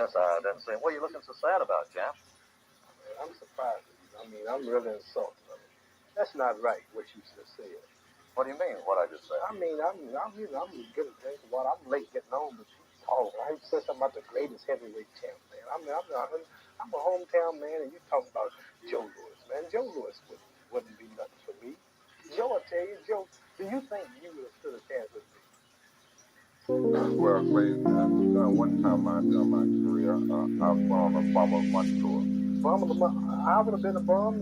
his eye. I didn't say, what are you looking so sad about, Jeff? I'm surprised at you. I mean, I'm really insulted. I mean, that's not right what you just said. What do you mean, what I just said? I mean, I'm getting a drink of water. I'm late getting home, but you talk. I said something about the greatest heavyweight champ, man. I'm a hometown man, and you talking about Joe Louis, man. Joe Louis wouldn't be nothing for me. Joe, I tell you, Joe, do you think you would have stood a chance with me? Well, Clayton, one time during my career, I was on a Bum of the Month tour. I would have been a bum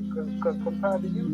compared to you.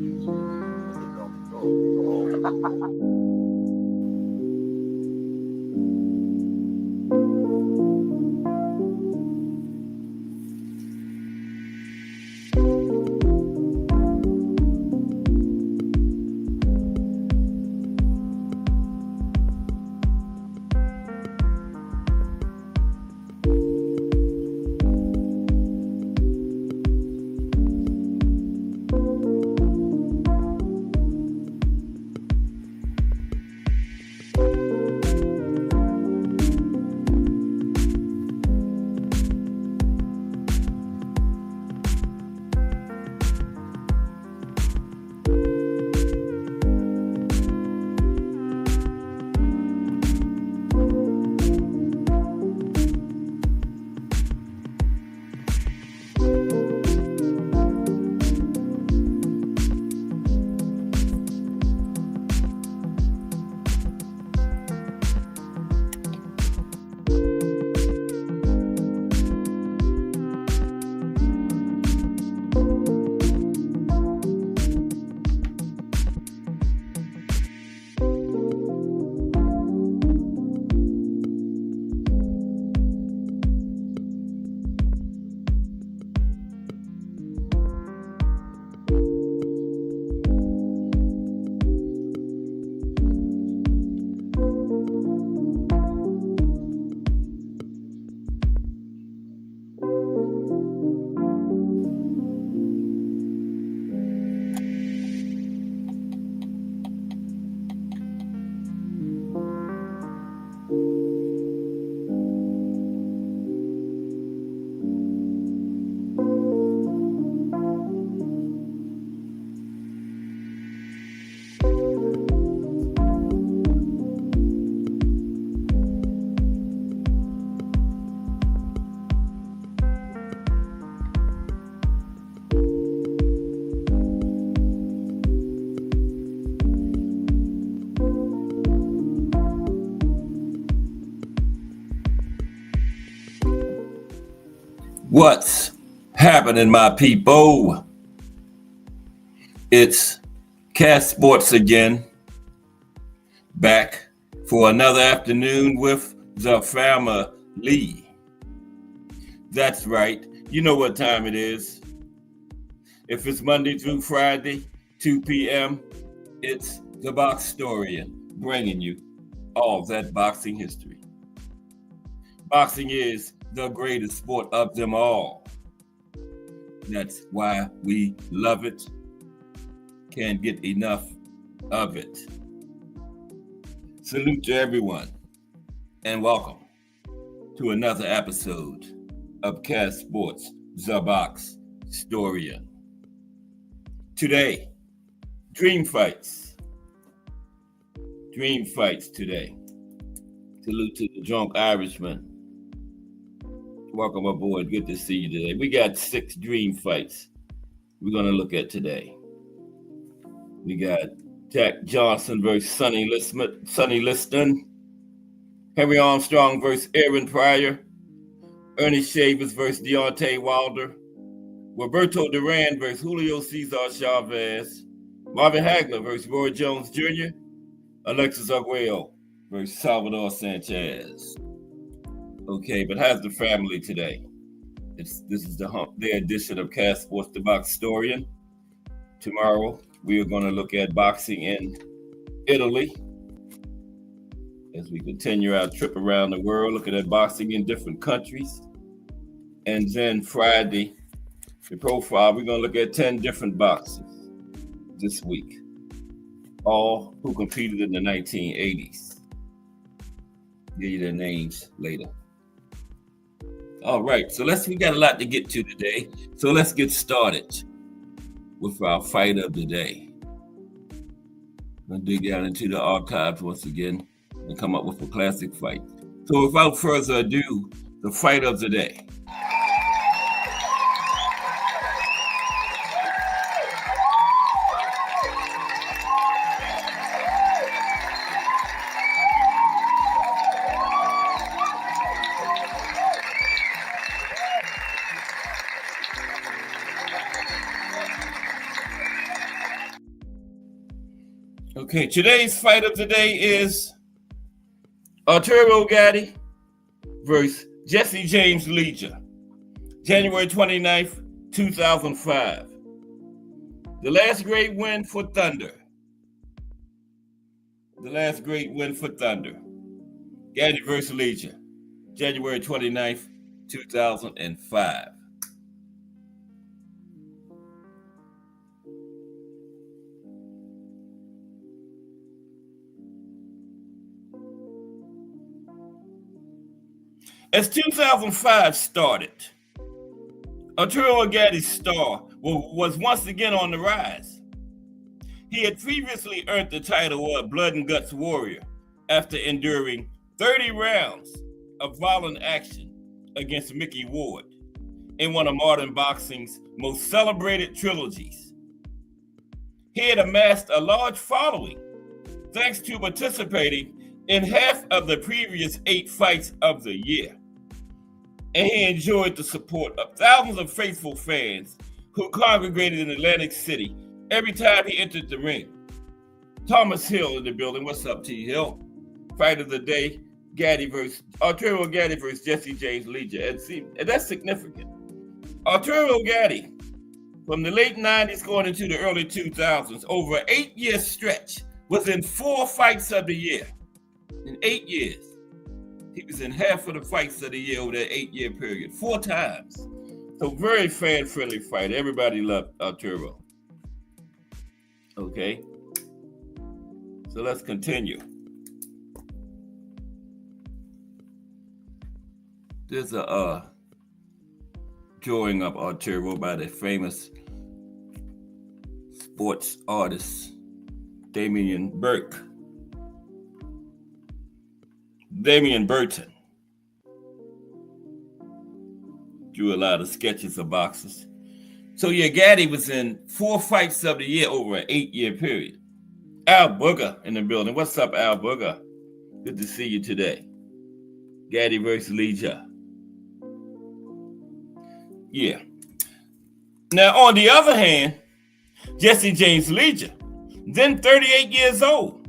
What's happening, my people? It's Cast Sports again, back for another afternoon with the family. That's right. You know what time it is. If it's Monday through Friday, 2 p.m., it's the Boxtorian bringing you all that boxing history. Boxing is the greatest sport of them all. That's why we love it. Can't get enough of it. Salute to everyone and welcome to another episode of Cast Sports, the Boxtorian. Today, dream fights. Dream fights today. Salute to the drunk Irishman. Welcome aboard. Good to see you today. We got 6 dream fights we're going to look at today. We got Jack Johnson versus Sonny Liston, Henry Armstrong versus Aaron Pryor, Ernest Shavers versus Deontay Wilder, Roberto Duran versus Julio Cesar Chavez, Marvin Hagler versus Roy Jones Jr., Alexis Arguello versus Salvador Sanchez. Okay, but how's the family today? This is their edition of Cast Sports, the Boxtorian. Tomorrow, we are going to look at boxing in Italy as we continue our trip around the world, looking at boxing in different countries. And then Friday, the profile, we're going to look at 10 different boxers this week, all who competed in the 1980s. Give you their names later. All right, so we got a lot to get to today. So let's get started with our fight of the day. I'm gonna dig down into the archives once again and come up with a classic fight. So without further ado, the fight of the day. Okay, today's fight of the day is Arturo Gatti versus Jesse James Leger, January 29th, 2005. The last great win for Thunder. Gatti versus Leger, January 29th, 2005. As 2005 started, Arturo Gatti's star was once again on the rise. He had previously earned the title of Blood and Guts Warrior after enduring 30 rounds of violent action against Mickey Ward in one of modern boxing's most celebrated trilogies. He had amassed a large following thanks to participating in half of the previous 8 fights of the year. And he enjoyed the support of thousands of faithful fans who congregated in Atlantic City every time he entered the ring. Thomas Hill in the building. What's up, T. Hill? Fight of the day, Arturo Gatti versus Jesse James Leger. And that's significant. Arturo Gatti, from the late 90s going into the early 2000s, over an 8-year stretch, was in 4 fights of the year. In 8 years. He was in half of the fights of the year over that 8-year period, 4 times. So very fan-friendly fight. Everybody loved Arturo. Okay. So let's continue. There's a drawing of Arturo by the famous sports artist Damian Burton drew a lot of sketches of boxers. So yeah, Gatti was in 4 fights of the year over an 8-year period. Al Booger in the building. What's up, Al Booger? Good to see you today. Gatti versus Leger. Yeah. Now, on the other hand, Jesse James Leger, then 38 years old,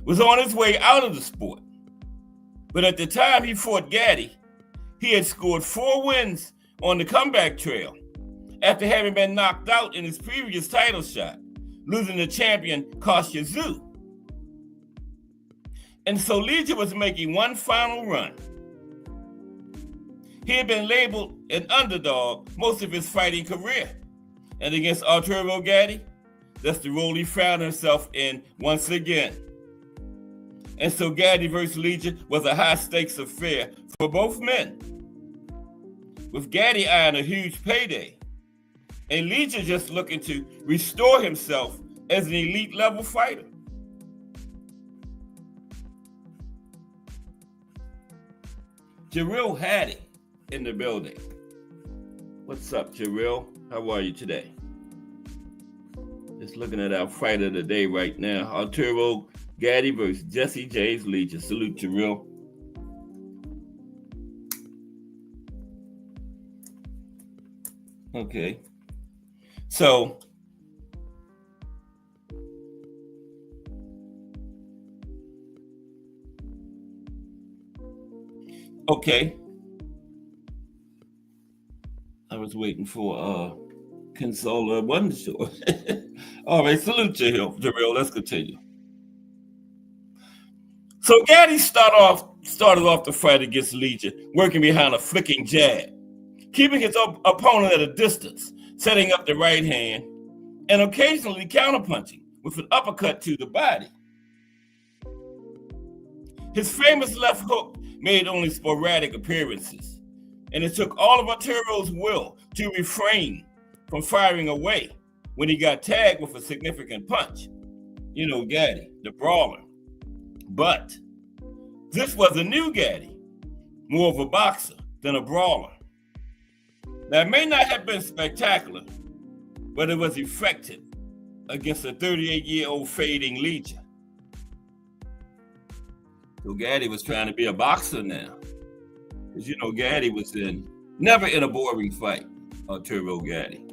was on his way out of the sport. But at the time he fought Gatti, he had scored 4 wins on the comeback trail after having been knocked out in his previous title shot, losing to champion Kostya Tszyu. And so Leger was making one final run. He had been labeled an underdog most of his fighting career. And against Arturo Gatti, that's the role he found himself in once again. And so Gatti versus Leger was a high-stakes affair for both men, with Gatti eyeing a huge payday, and Leger just looking to restore himself as an elite-level fighter. Jarrell Hattie in the building. What's up, Jarrell? How are you today? Just looking at our fight of the day right now. Arturo Gatti versus Jesse James Leger. Salute, Jarrell. Okay. So, okay. I was waiting for Consola. Wasn't sure. All right, salute Jarrell. Let's continue. So Gatti started off the fight against Leger, working behind a flicking jab, keeping his opponent at a distance, setting up the right hand, and occasionally counterpunching with an uppercut to the body. His famous left hook made only sporadic appearances, and it took all of Arturo's will to refrain from firing away when he got tagged with a significant punch. You know, Gaddy, the brawler. But this was a new Gaddy, more of a boxer than a brawler. Now, it may not have been spectacular, but it was effective against a 38-year-old fading Legion. So Gaddy was trying to be a boxer now. Because, you know, Gaddy was never in a boring fight, Arturo Gaddy.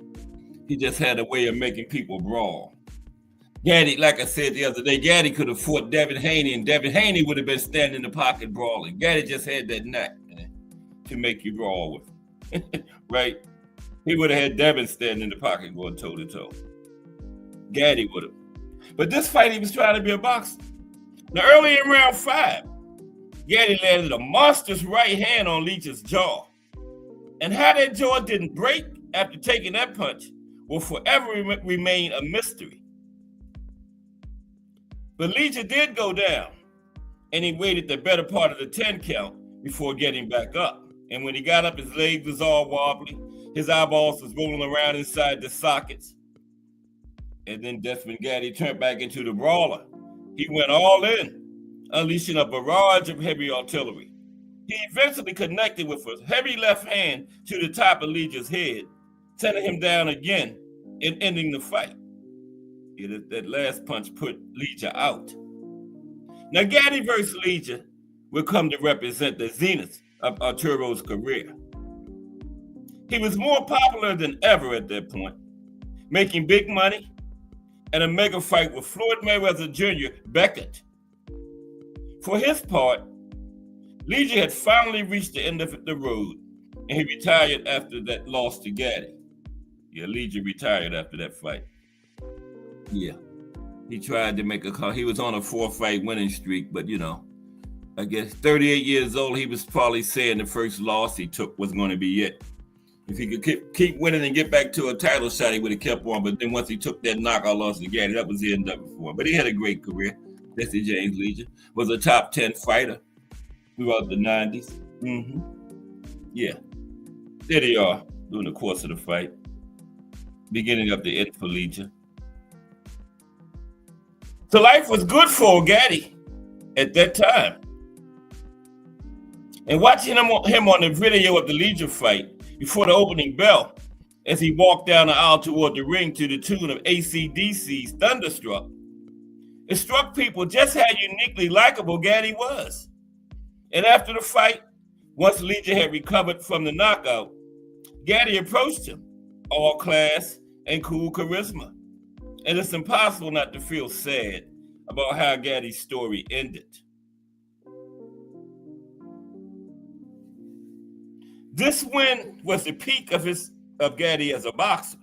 He just had a way of making people brawl. Gaddy, like I said the other day, Gaddy could have fought Devin Haney, and Devin Haney would have been standing in the pocket brawling. Gaddy just had that knack, man, to make you brawl with him, right? He would have had Devin standing in the pocket going toe-to-toe. Gaddy would have. But this fight, he was trying to be a boxer. Now, early in round 5, Gaddy landed a monstrous right hand on Leach's jaw. And how that jaw didn't break after taking that punch will forever remain a mystery. But Leach did go down, and he waited the better part of the 10 count before getting back up. And when he got up, his legs was all wobbly. His eyeballs was rolling around inside the sockets. And then Desmond Gaddy turned back into the brawler. He went all in, unleashing a barrage of heavy artillery. He eventually connected with a heavy left hand to the top of Leach's head, sending him down again and ending the fight. Yeah, that last punch put Leach out. Now, Gaddy versus Leach would come to represent the zenith of Arturo's career. He was more popular than ever at that point, making big money and a mega fight with Floyd Mayweather Jr. beckoned. For his part, Leach had finally reached the end of the road, and he retired after that loss to Gaddy. Yeah, Leach retired after that fight. Yeah, he tried to make a call. He was on a 4-fight winning streak, but you know, I guess 38 years old, he was probably saying the first loss he took was going to be it. If he could keep winning and get back to a title shot, he would have kept on. But then once he took that knockout loss to Gaddy, that was the end of it for him. But he had a great career. Jesse James Leach was a top 10 fighter throughout the 90s. Yeah, there they are during the course of the fight. Beginning of the end for Leach. So life was good for Gaddy at that time. And watching him on the video of the Leach fight before the opening bell, as he walked down the aisle toward the ring to the tune of AC/DC's Thunderstruck, it struck people just how uniquely likable Gaddy was. And after the fight, once Leach had recovered from the knockout, Gaddy approached him, all class and cool charisma. And it's impossible not to feel sad about how Gaddy's story ended. This win was the peak of Gaddy as a boxer.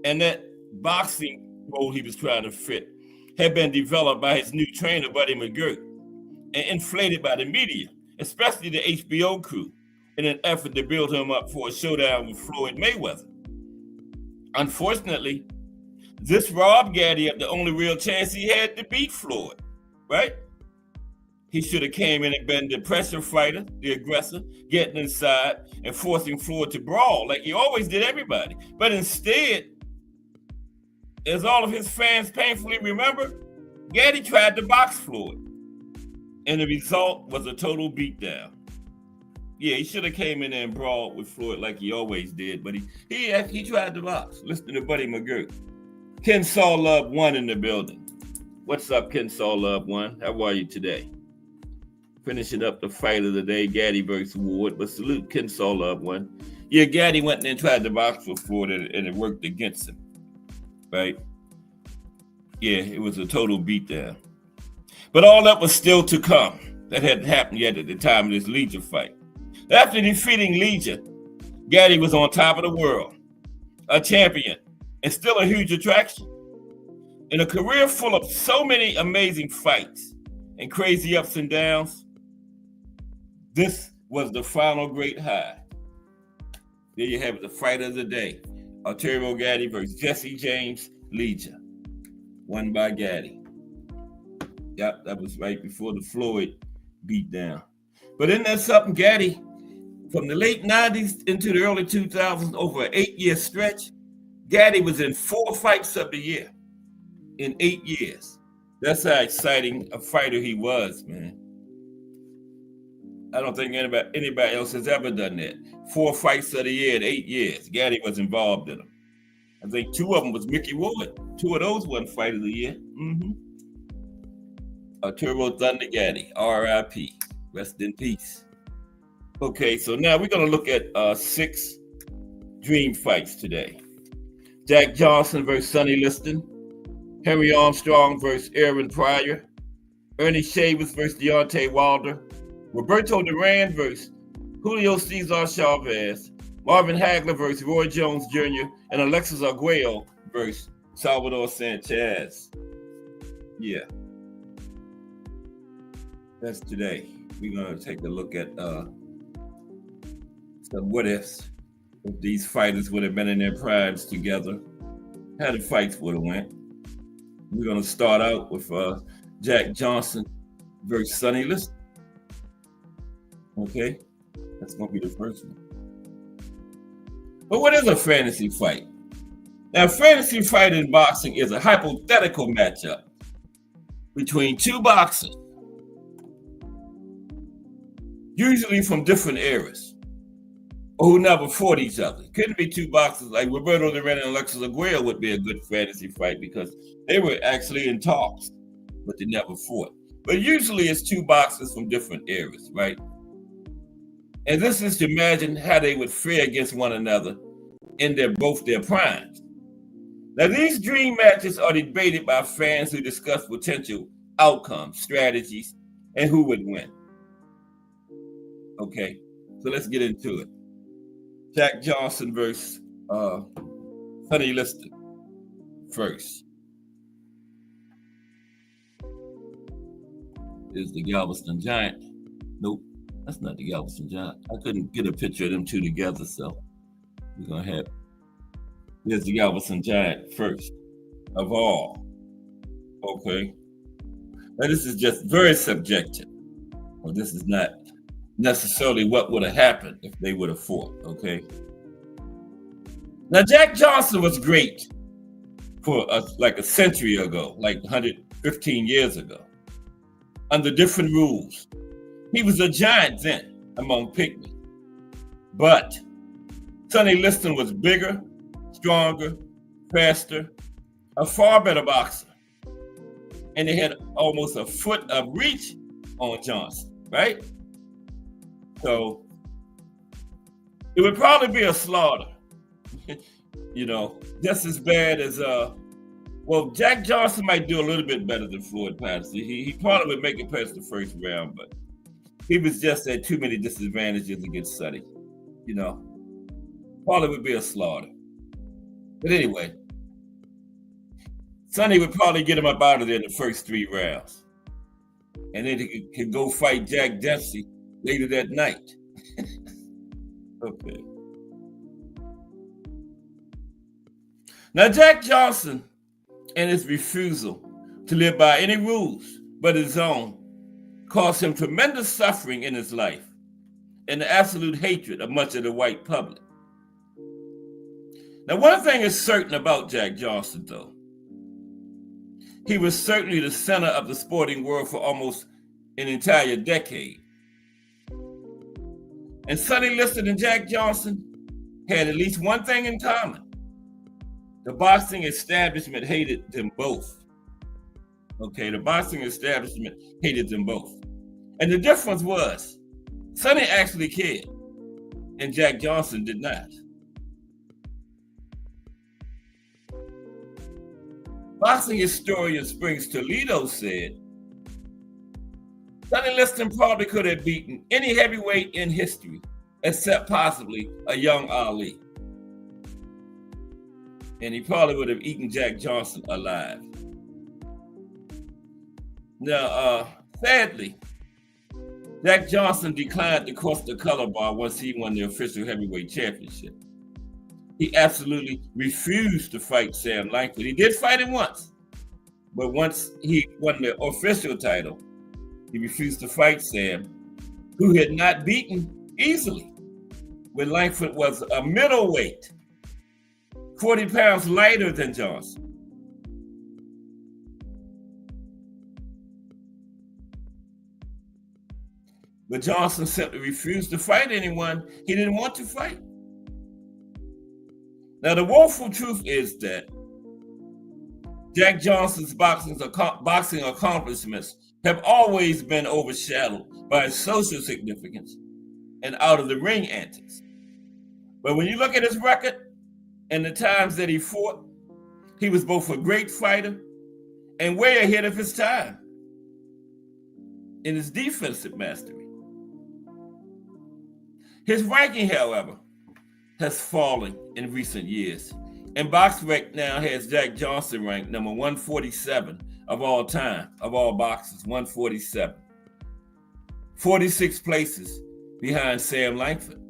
And that boxing role he was trying to fit had been developed by his new trainer, Buddy McGirt, and inflated by the media, especially the HBO crew, in an effort to build him up for a showdown with Floyd Mayweather. Unfortunately, this robbed Gaddy of the only real chance he had to beat Floyd, right? He should have came in and been the pressure fighter, the aggressor, getting inside and forcing Floyd to brawl like he always did everybody. But instead, as all of his fans painfully remember, Gaddy tried to box Floyd. And the result was a total beatdown. Yeah, he should have came in there and brawled with Floyd like he always did, but he tried to box. Listen to Buddy McGirt. Ken Saul Love 1 in the building. What's up, Ken Saul Love 1? How are you today? Finishing up the fight of the day, Gaddy versus Ward, but salute Ken Saul Love 1. Yeah, Gaddy went in and tried to box with Floyd, and it worked against him, right? Yeah, it was a total beatdown. But all that was still to come. That hadn't happened yet at the time of this Leach fight. After defeating Leach, Gaddy was on top of the world, a champion, and still a huge attraction. In a career full of so many amazing fights and crazy ups and downs, this was the final great high. There you have it, the fight of the day. Arturo Gaddy versus Jesse James Leach, won by Gaddy. Yep, that was right before the Floyd beatdown. But isn't that something, Gaddy? From the late 90s into the early 2000s, over an 8-year stretch, Gaddy was in 4 fights of the year in 8 years. That's how exciting a fighter he was, man. I don't think anybody else has ever done that. 4 fights of the year in 8 years. Gaddy was involved in them. I think 2 of them was Mickey Ward. 2 of those wasn't fight of the year. Turbo Thunder Gaddy, R.I.P. Rest in peace. Okay, so now we're going to look at 6 dream fights today. Jack Johnson versus Sonny Liston. Henry Armstrong versus Aaron Pryor. Ernie Shavers versus Deontay Wilder. Roberto Duran versus Julio Cesar Chavez. Marvin Hagler versus Roy Jones Jr. and Alexis Arguello versus Salvador Sanchez. Yeah. That's today. We're going to take a look at some what ifs. If these fighters would have been in their primes together, how the fights would have went. We're going to start out with Jack Johnson versus Sonny Liston. Okay? That's going to be the first one. But what is a fantasy fight? Now, a fantasy fight in boxing is a hypothetical matchup between 2 boxers, usually from different eras, or who never fought each other. Couldn't be 2 boxers like Roberto Duran and Alexis Arguello would be a good fantasy fight because they were actually in talks, but they never fought. But usually it's 2 boxers from different eras, right? And this is to imagine how they would fare against one another in both their primes. Now, these dream matches are debated by fans who discuss potential outcomes, strategies, and who would win. Okay, so let's get into it. Jack Johnson versus Sonny Liston first. Is the Galveston Giant. Nope, that's not the Galveston Giant. I couldn't get a picture of them 2 together, so we're going to have. Here's the Galveston Giant first of all. Okay. Now, this is just very subjective. Well, this is not necessarily what would have happened if they would have fought, okay? Now, Jack Johnson was great for like a century ago, like 115 years ago, under different rules. He was a giant then among pygmies. But Sonny Liston was bigger, stronger, faster, a far better boxer. And they had almost a foot of reach on Johnson, right? So it would probably be a slaughter, just as bad as, Jack Johnson might do a little bit better than Floyd Patterson. He probably would make it past the first round, but he was just at too many disadvantages against Sonny, Probably would be a slaughter. But anyway, Sonny would probably get him up out of there in the first 3 rounds. And then he could go fight Jack Dempsey later that night. Okay. Now, Jack Johnson and his refusal to live by any rules but his own caused him tremendous suffering in his life and the absolute hatred of much of the white public. Now, one thing is certain about Jack Johnson, though. He was certainly the center of the sporting world for almost an entire decade. And Sonny Liston and Jack Johnson had at least one thing in common. The boxing establishment hated them both. Okay, the boxing establishment hated them both. And the difference was, Sonny actually cared, and Jack Johnson did not. Boxing historian Springs Toledo said, Sonny Liston probably could have beaten any heavyweight in history, except possibly a young Ali. And he probably would have eaten Jack Johnson alive. Now, sadly, Jack Johnson declined to cross the color bar once he won the official heavyweight championship. He absolutely refused to fight Sam Langford. He did fight him once, but once he won the official title, he refused to fight Sam, who had not beaten easily when Langford was a middleweight, 40 pounds lighter than Johnson. But Johnson simply refused to fight anyone he didn't want to fight. Now, the woeful truth is that Jack Johnson's boxing accomplishments have always been overshadowed by his social significance and out-of-the-ring antics. But when you look at his record and the times that he fought, he was both a great fighter and way ahead of his time in his defensive mastery. His ranking, however, has fallen in recent years, and BoxRec now has Jack Johnson ranked number 147 of all time, of all boxers, 147. 46 places behind Sam Langford,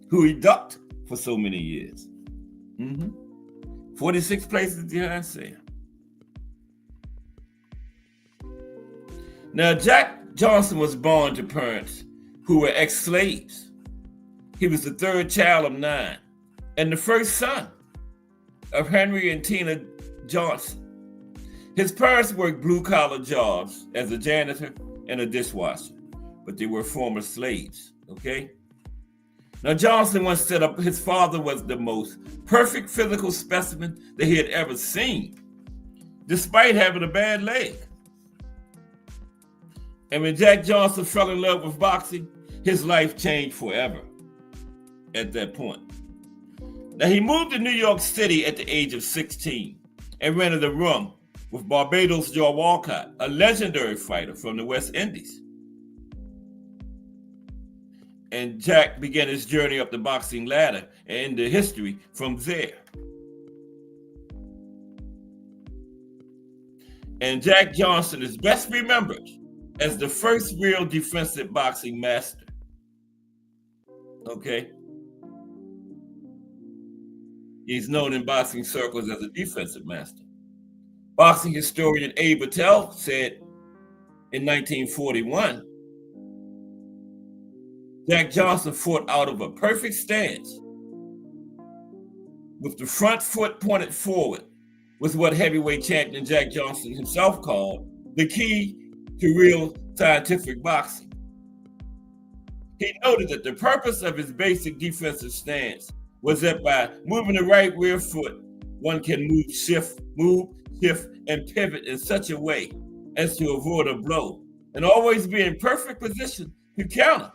who he ducked for so many years. 46 places behind Sam. Now, Jack Johnson was born to parents who were ex-slaves. He was the third child of 9 and the first son of Henry and Tina Johnson. His parents worked blue-collar jobs as a janitor and a dishwasher, but they were former slaves, okay? Now, Johnson once said his father was the most perfect physical specimen that he had ever seen, despite having a bad leg. And when Jack Johnson fell in love with boxing, his life changed forever at that point. Now, he moved to New York City at the age of 16 and rented a room with Barbados Joe Walcott, a legendary fighter from the West Indies. And Jack began his journey up the boxing ladder and into history from there. And Jack Johnson is best remembered as the first real defensive boxing master. Okay? He's known in boxing circles as a defensive master. Boxing historian Abe Attell said in 1941, Jack Johnson fought out of a perfect stance with the front foot pointed forward, was what heavyweight champion Jack Johnson himself called the key to real scientific boxing. He noted that the purpose of his basic defensive stance was that by moving the right rear foot, one can move, shift, and pivot in such a way as to avoid a blow and always be in perfect position to counter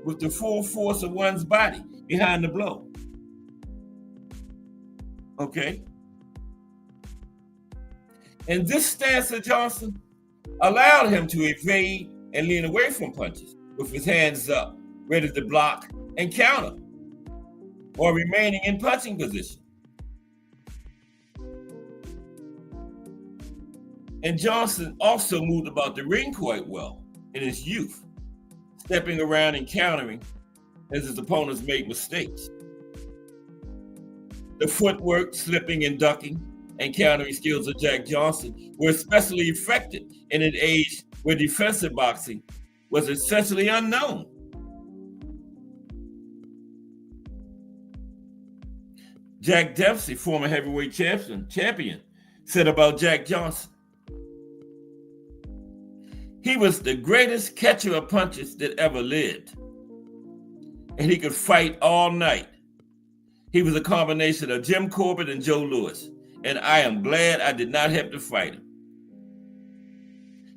with the full force of one's body behind the blow. Okay? And this stance of Johnson allowed him to evade and lean away from punches with his hands up, ready to block and counter, or remaining in punching position. And Johnson also moved about the ring quite well in his youth, stepping around and countering as his opponents made mistakes. The footwork, slipping and ducking, and countering skills of Jack Johnson were especially effective in an age where defensive boxing was essentially unknown. Jack Dempsey, former heavyweight champion, said about Jack Johnson, he was the greatest catcher of punches that ever lived, and he could fight all night. He was a combination of Jim Corbett and Joe Louis, and I am glad I did not have to fight him.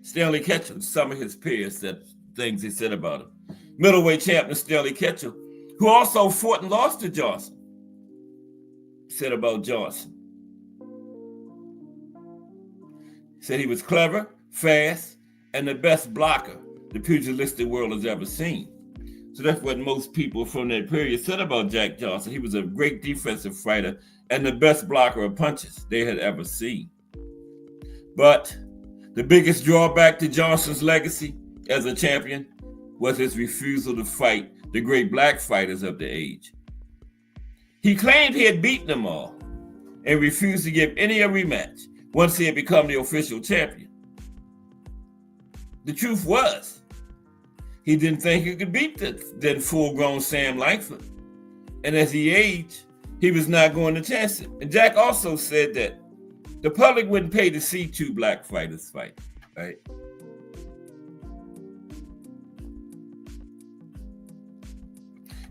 Stanley Ketchum, some of his peers said things he said about him. Middleweight champion Stanley Ketchum, who also fought and lost to Johnson, said about Johnson. Said he was clever, fast, and the best blocker the pugilistic world has ever seen. So that's what most people from that period said about Jack Johnson. He was a great defensive fighter and the best blocker of punches they had ever seen. But the biggest drawback to Johnson's legacy as a champion was his refusal to fight the great black fighters of the age. He claimed he had beaten them all and refused to give any a rematch once he had become the official champion. The truth was, he didn't think he could beat the then full-grown Sam Langford. And as he aged, he was not going to chance it. And Jack also said that the public wouldn't pay to see two black fighters fight, right?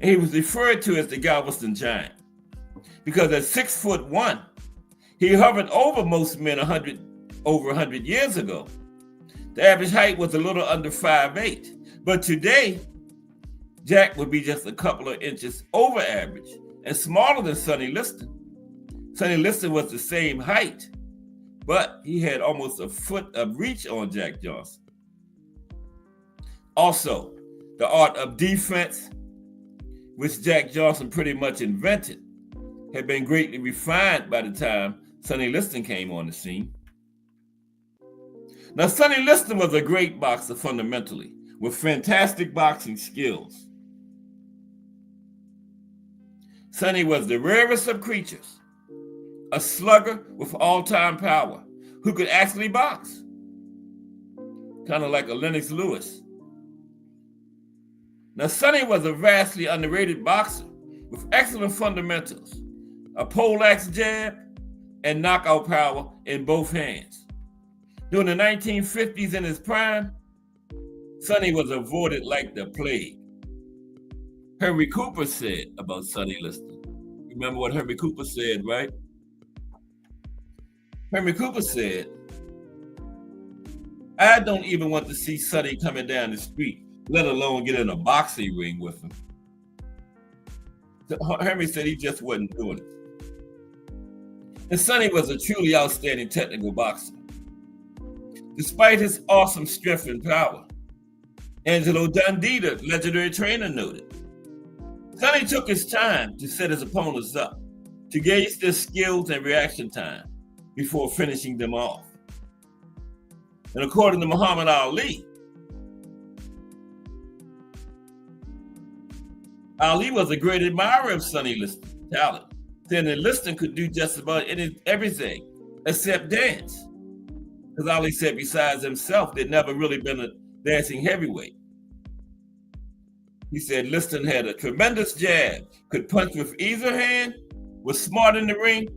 And he was referred to as the Galveston Giant because at 6'1", he hovered over most men over 100 years ago. The average height was a little under 5'8", but today, Jack would be just a couple of inches over average and smaller than Sonny Liston. Sonny Liston was the same height, but he had almost a foot of reach on Jack Johnson. Also, the art of defense, which Jack Johnson pretty much invented, had been greatly refined by the time Sonny Liston came on the scene. Now, Sonny Liston was a great boxer fundamentally, with fantastic boxing skills. Sonny was the rarest of creatures, a slugger with all-time power who could actually box, kind of like a Lennox Lewis. Now, Sonny was a vastly underrated boxer with excellent fundamentals, a poleaxe jab, and knockout power in both hands. During the 1950s in his prime, Sonny was avoided like the plague. Henry Cooper said about Sonny Liston. Remember what Henry Cooper said, right? Henry Cooper said, "I don't even want to see Sonny coming down the street, let alone get in a boxing ring with him." So Henry said he just wasn't doing it. And Sonny was a truly outstanding technical boxer. Despite his awesome strength and power, Angelo Dundee, the legendary trainer, noted, Sonny took his time to set his opponents up, to gauge their skills and reaction time before finishing them off. And according to Muhammad Ali, Ali was a great admirer of Sonny Liston's talent, saying that Liston could do just about everything except dance. Because Ali said besides himself, there'd never really been a dancing heavyweight. He said Liston had a tremendous jab, could punch with either hand, was smart in the ring,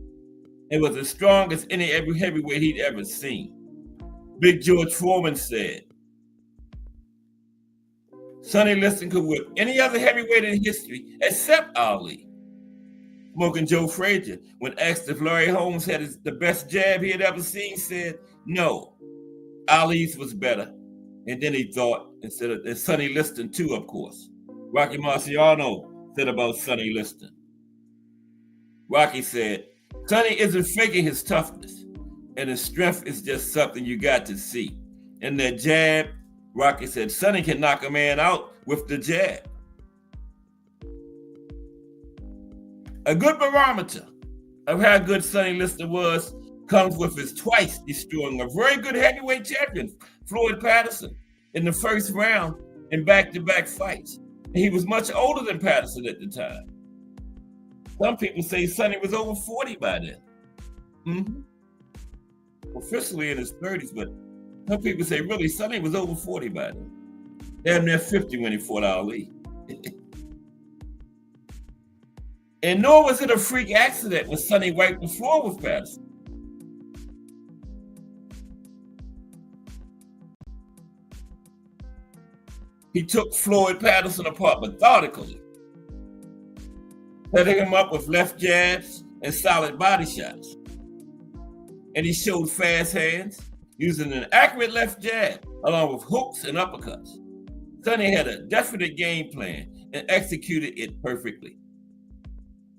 and was as strong as any heavyweight he'd ever seen. Big George Foreman said, Sonny Liston could whip any other heavyweight in history except Ali. Smoking Joe Frazier, when asked if Larry Holmes had the best jab he had ever seen, said, no, Ali's was better. And then he thought, instead of Sonny Liston too, of course. Rocky Marciano said about Sonny Liston. Rocky said, Sonny isn't faking his toughness, and his strength is just something you got to see. And that jab, Rocky said, Sonny can knock a man out with the jab. A good barometer of how good Sonny Liston was comes with his twice destroying a very good heavyweight champion, Floyd Patterson, in the first round in back-to-back fights. And he was much older than Patterson at the time. Some people say Sonny was over 40 by then. Officially in his 30s, but some people say really Sonny was over 40 by then. Damn near 50 when he fought Ali. And nor was it a freak accident when Sonny wiped the floor with Patterson. He took Floyd Patterson apart methodically, setting him up with left jabs and solid body shots. And he showed fast hands, using an accurate left jab along with hooks and uppercuts. Sonny had a definite game plan and executed it perfectly.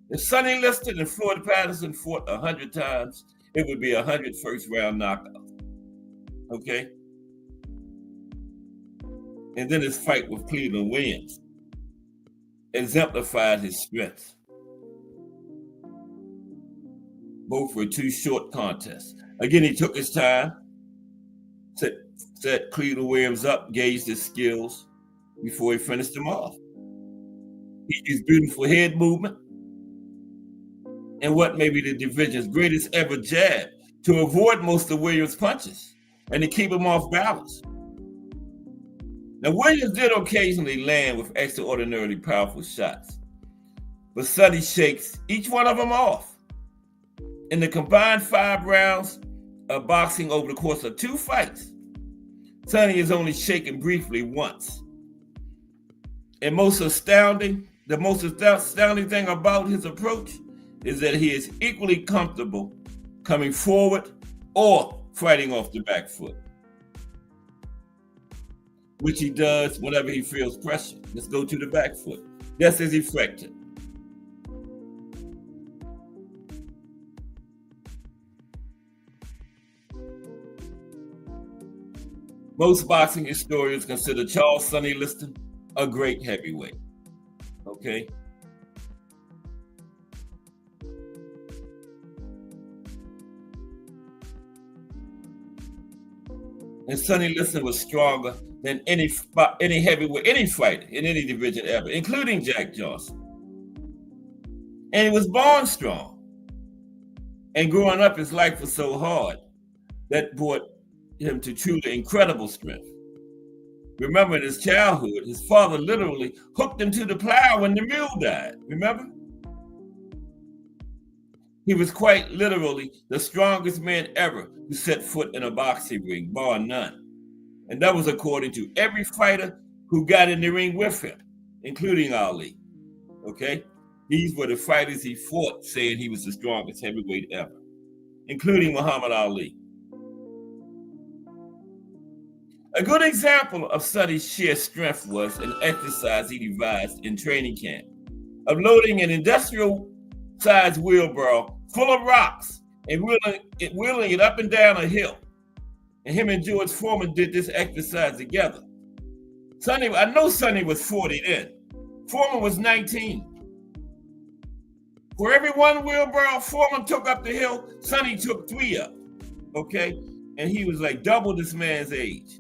If Sonny Liston and Floyd Patterson fought 100 times, it would be 100 first-round knockouts. Okay? And then his fight with Cleveland Williams exemplified his strengths. Both were two short contests. Again, he took his time, set Cleveland Williams up, gauged his skills before he finished him off. He used beautiful head movement and what may be the division's greatest ever jab to avoid most of Williams' punches and to keep him off balance. Now, Williams did occasionally land with extraordinarily powerful shots, but Sonny shakes each one of them off. In the combined 5 rounds of boxing over the course of 2 fights, Sonny is only shaken briefly once. And the most astounding thing about his approach is that he is equally comfortable coming forward or fighting off the back foot, which he does whenever he feels pressure. Let's go to the back foot. Just as effective. Most boxing historians consider Charles Sonny Liston a great heavyweight. Okay? And Sonny Liston was stronger than any heavyweight, any fighter in any division ever, including Jack Johnson. And he was born strong. And growing up, his life was so hard that brought him to truly incredible strength. Remember, in his childhood, his father literally hooked him to the plow when the mule died. Remember? He was quite literally the strongest man ever who set foot in a boxing ring, bar none. And that was according to every fighter who got in the ring with him, including Ali. Okay? These were the fighters he fought saying he was the strongest heavyweight ever, including Muhammad Ali. A good example of Sonny's sheer strength was an exercise he devised in training camp of loading an industrial-sized wheelbarrow full of rocks and wheeling it up and down a hill. And him and George Foreman did this exercise together. I know Sonny was 40 then. Foreman was 19. For every one wheelbarrow Foreman took up the hill, Sonny took 3 up. Okay? And he was like double this man's age.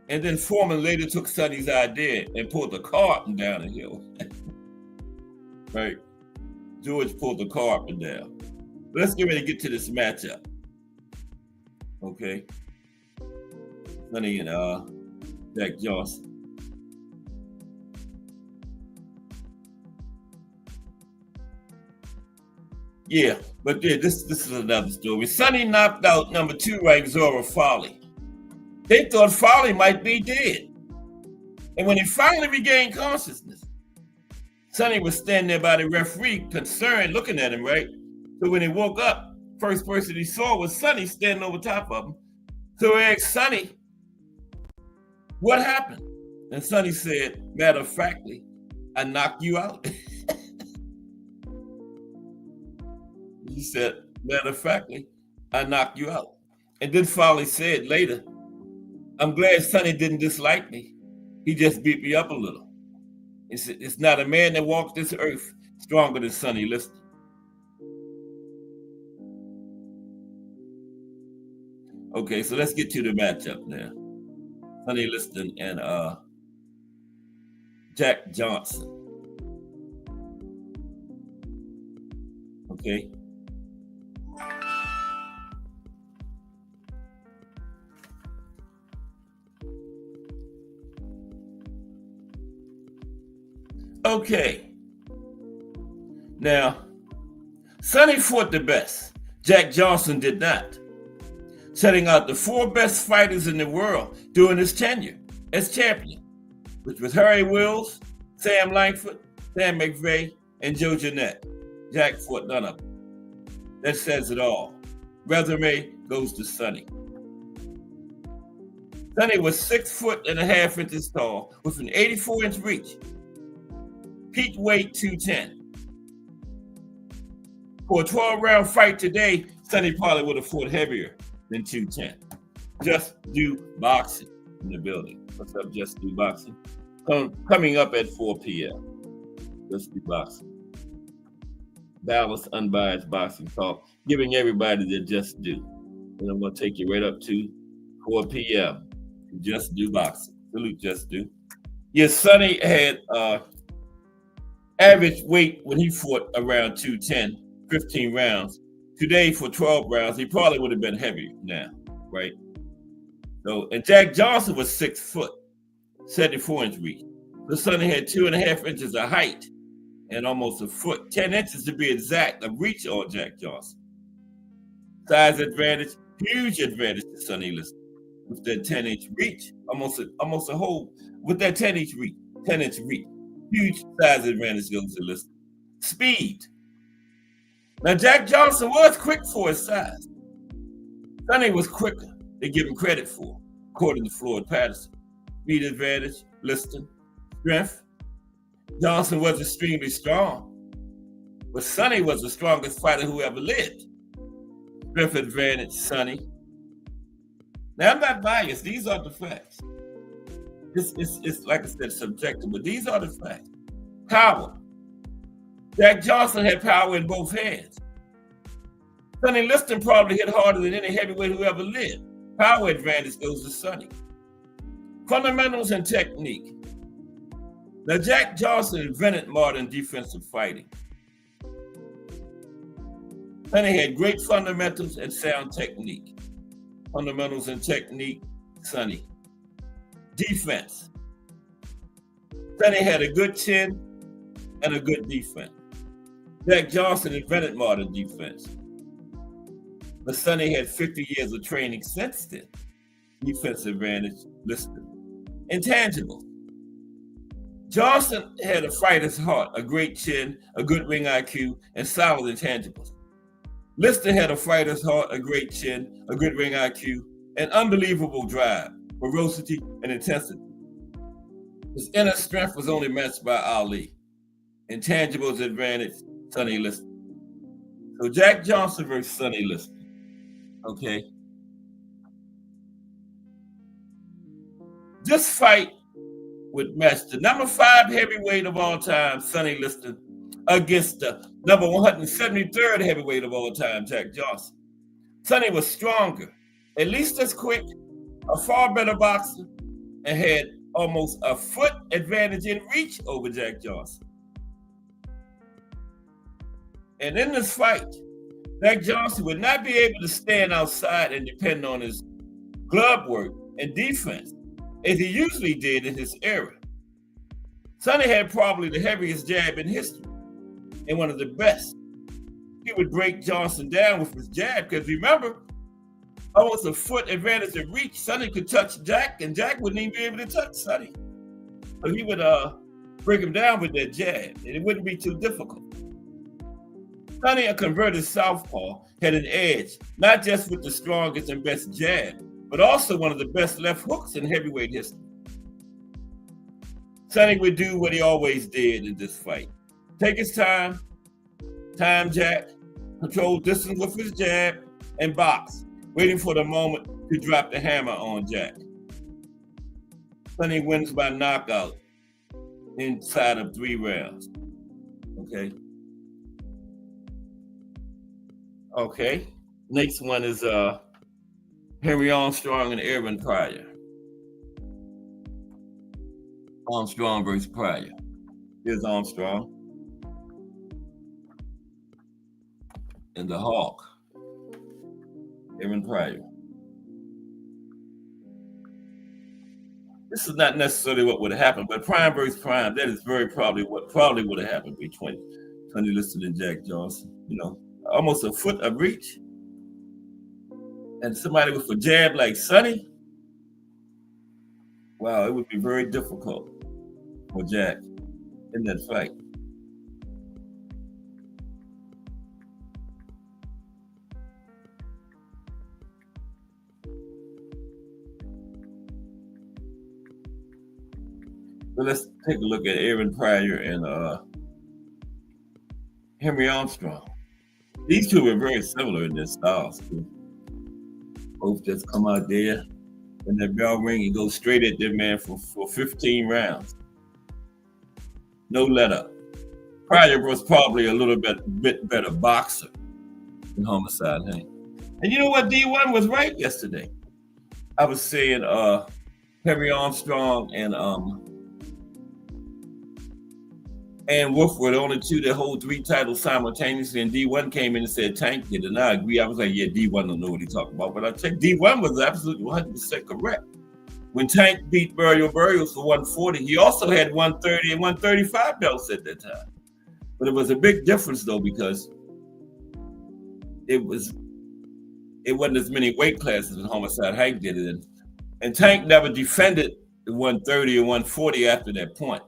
And then Foreman later took Sonny's idea and pulled the car up and down the hill. Right? George pulled the car up and down. But let's get ready to get to this matchup. Okay? Sonny and Jack Johnson. Yeah, but yeah, this is another story. Sonny knocked out number 2 ranked Zora Farley. They thought Farley might be dead. And when he finally regained consciousness, Sonny was standing there by the referee, concerned, looking at him, right? So when he woke up, first person he saw was Sonny standing over top of him. So he asked Sonny, what happened? And Sonny said, matter of factly, I knocked you out. He said, matter of factly, I knocked you out. And then Farley said later, I'm glad Sonny didn't dislike me. He just beat me up a little. It's not a man that walks this earth stronger than Sonny Liston. Okay, so let's get to the matchup now. Sonny Liston and Jack Johnson. Okay. Okay. Now, Sonny fought the best. Jack Johnson did not, setting out the 4 best fighters in the world during his tenure as champion, which was Harry Wills, Sam Langford, Sam McVeigh, and Joe Jeanette. Jack fought none of them. That says it all. Resume goes to Sonny. Sonny was 6.5 inches tall with an 84-inch reach. Peak weight 210. For a 12-round fight today, Sonny probably would have fought heavier than 210. Just Do Boxing in the building. What's up, Just Do Boxing? Coming up at 4 p.m. Just Do Boxing. Balanced, unbiased boxing talk, giving everybody their just due. And I'm going to take you right up to 4 p.m. Just Do Boxing. Salute, Just Do. Yes, Sonny had average weight when he fought around 210, 15 rounds. Today, for 12 rounds, he probably would have been heavier now, right? So, and Jack Johnson was 6 foot, 74-inch reach. So Sonny had 2.5 inches of height and almost a foot, 10 inches to be exact, of reach on Jack Johnson. Size advantage, huge advantage to Sonny Liston with that 10-inch reach, almost a whole, with that 10-inch reach, huge size advantage goes to Liston. Speed. Now Jack Johnson was quick for his size. Sonny was quicker. They give him credit for, according to Floyd Patterson. Speed advantage, Liston. Strength. Johnson was extremely strong, but Sonny was the strongest fighter who ever lived. Strength advantage, Sonny. Now I'm not biased. These are the facts. It's like I said, subjective, but these are the facts. Power. Jack Johnson had power in both hands. Sonny Liston probably hit harder than any heavyweight who ever lived. Power advantage goes to Sonny. Fundamentals and technique. Now, Jack Johnson invented modern defensive fighting. Sonny had great fundamentals and sound technique. Fundamentals and technique, Sonny. Defense. Sonny had a good chin and a good defense. Jack Johnson invented modern defense. But Sonny had 50 years of training since then. Defense advantage listed. Intangible. Johnson had a fighter's heart, a great chin, a good ring IQ, and solid intangibles. Liston had a fighter's heart, a great chin, a good ring IQ, and unbelievable drive, ferocity, and intensity. His inner strength was only matched by Ali. Intangibles advantage, Sonny Liston. So Jack Johnson versus Sonny Liston. Okay. This fight would match the number 5 heavyweight of all time, Sonny Liston, against the number 173rd heavyweight of all time, Jack Johnson. Sonny was stronger, at least as quick, a far better boxer, and had almost a foot advantage in reach over Jack Johnson. And in this fight, Jack Johnson would not be able to stand outside and depend on his glove work and defense, as he usually did in his era. Sonny had probably the heaviest jab in history and one of the best. He would break Johnson down with his jab because remember, almost a foot advantage of reach. Sonny could touch Jack and Jack wouldn't even be able to touch Sonny. So he would break him down with that jab and it wouldn't be too difficult. Sonny, a converted southpaw, had an edge, not just with the strongest and best jab, but also one of the best left hooks in heavyweight history. Sonny would do what he always did in this fight. Take his time Jack, control distance with his jab, and box, waiting for the moment to drop the hammer on Jack. Sonny wins by knockout inside of 3 rounds. Okay. Next one is Henry Armstrong and Aaron Pryor. Armstrong versus Pryor. Here's Armstrong. And the Hawk. Aaron Pryor. This is not necessarily what would have happened, but prime versus prime, that is very probably what would have happened between Sonny Liston and Jack Johnson. You know, almost a foot of reach. And somebody with a jab like Sonny, wow, it would be very difficult for Jack in that fight. So let's take a look at Aaron Pryor and Henry Armstrong. These two were very similar in their styles too. Both just come out there when that bell ring and go straight at their man for 15 rounds. No let up. Pryor was probably a little bit better boxer than Homicide Hank. And you know what? D1 was right yesterday. I was saying Henry Armstrong and and Wolf were the only two that hold 3 titles simultaneously, and D1 came in and said Tank did, and I agree. I was like, yeah, D1 don't know what he's talking about, but I checked. D1 was absolutely 100% correct. When Tank beat Burial Burials for 140, he also had 130 and 135 belts at that time. But it was a big difference, though, because it wasn't as many weight classes as Homicide Hank did it. And Tank never defended the 130 or 140 after that point.